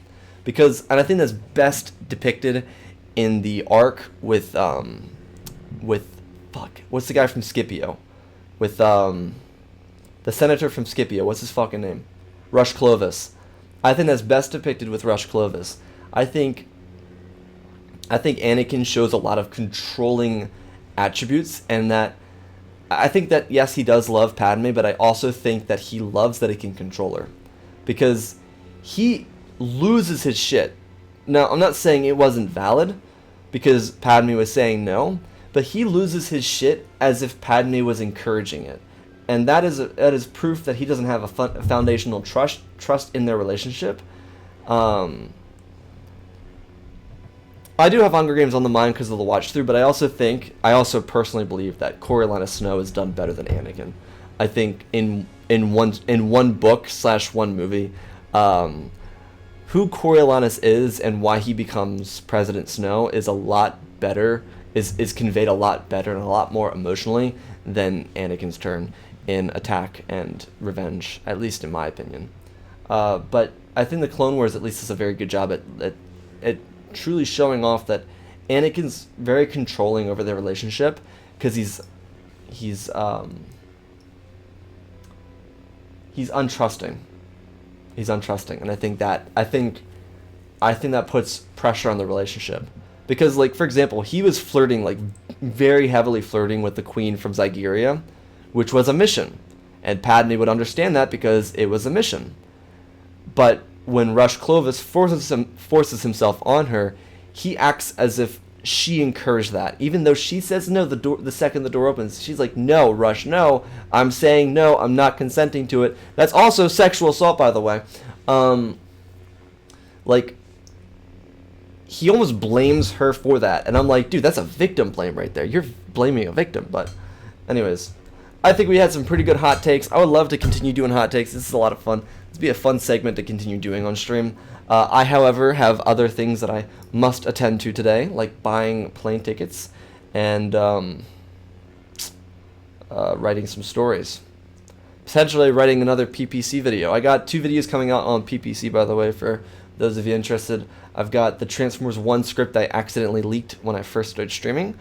Speaker 1: And I think that's best depicted in the arc with what's the guy from Scipio? With the senator from Scipio, what's his fucking name? Rush Clovis. I think that's best depicted with Rush Clovis. I think Anakin shows a lot of controlling attributes, and that I think that yes, he does love Padme, but I also think that he loves that he can control her, because he loses his shit. Now, I'm not saying it wasn't valid because Padme was saying no, but he loses his shit as if Padme was encouraging it, and that is proof that he doesn't have a foundational trust in their relationship. I do have Hunger Games on the mind because of the watch through, but I also personally believe that Coriolanus Snow is done better than Anakin. I think in one book / one movie, who Coriolanus is and why he becomes President Snow is a lot better, is conveyed a lot better and a lot more emotionally than Anakin's turn in Attack and Revenge, at least in my opinion. But I think the Clone Wars at least does a very good job at truly showing off that Anakin's very controlling over their relationship, because he's untrusting. He's untrusting, and I think that puts pressure on the relationship, because, like, for example, he was flirting, like, very heavily flirting with the Queen from Zygeria, which was a mission, and Padme would understand that because it was a mission. But when Rush Clovis forces himself on her, he acts as if she encouraged that, even though she says no the second the door opens. She's like, no, Rush, no, I'm saying no, I'm not consenting to it. That's also sexual assault, by the way. Like, he almost blames her for that, and I'm like, dude, that's a victim blame right there. You're blaming a victim. But anyways, I think we had some pretty good hot takes. I would love to continue doing hot takes. This is a lot of fun. This would be a fun segment to continue doing on stream. I, however, have other things that I must attend to today, like buying plane tickets and writing some stories. Potentially writing another PPC video. I got 2 videos coming out on PPC, by the way, for those of you interested. I've got the Transformers 1 script I accidentally leaked when I first started streaming,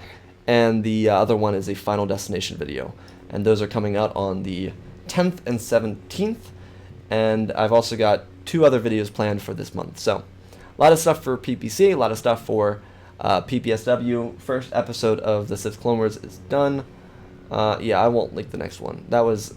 Speaker 1: and the other one is a Final Destination video. And those are coming out on the 10th and 17th. And I've also got 2 other videos planned for this month. So, a lot of stuff for PPC, a lot of stuff for PPSW. First episode of the 6th Clone Wars is done. Yeah, I won't leak the next one. That was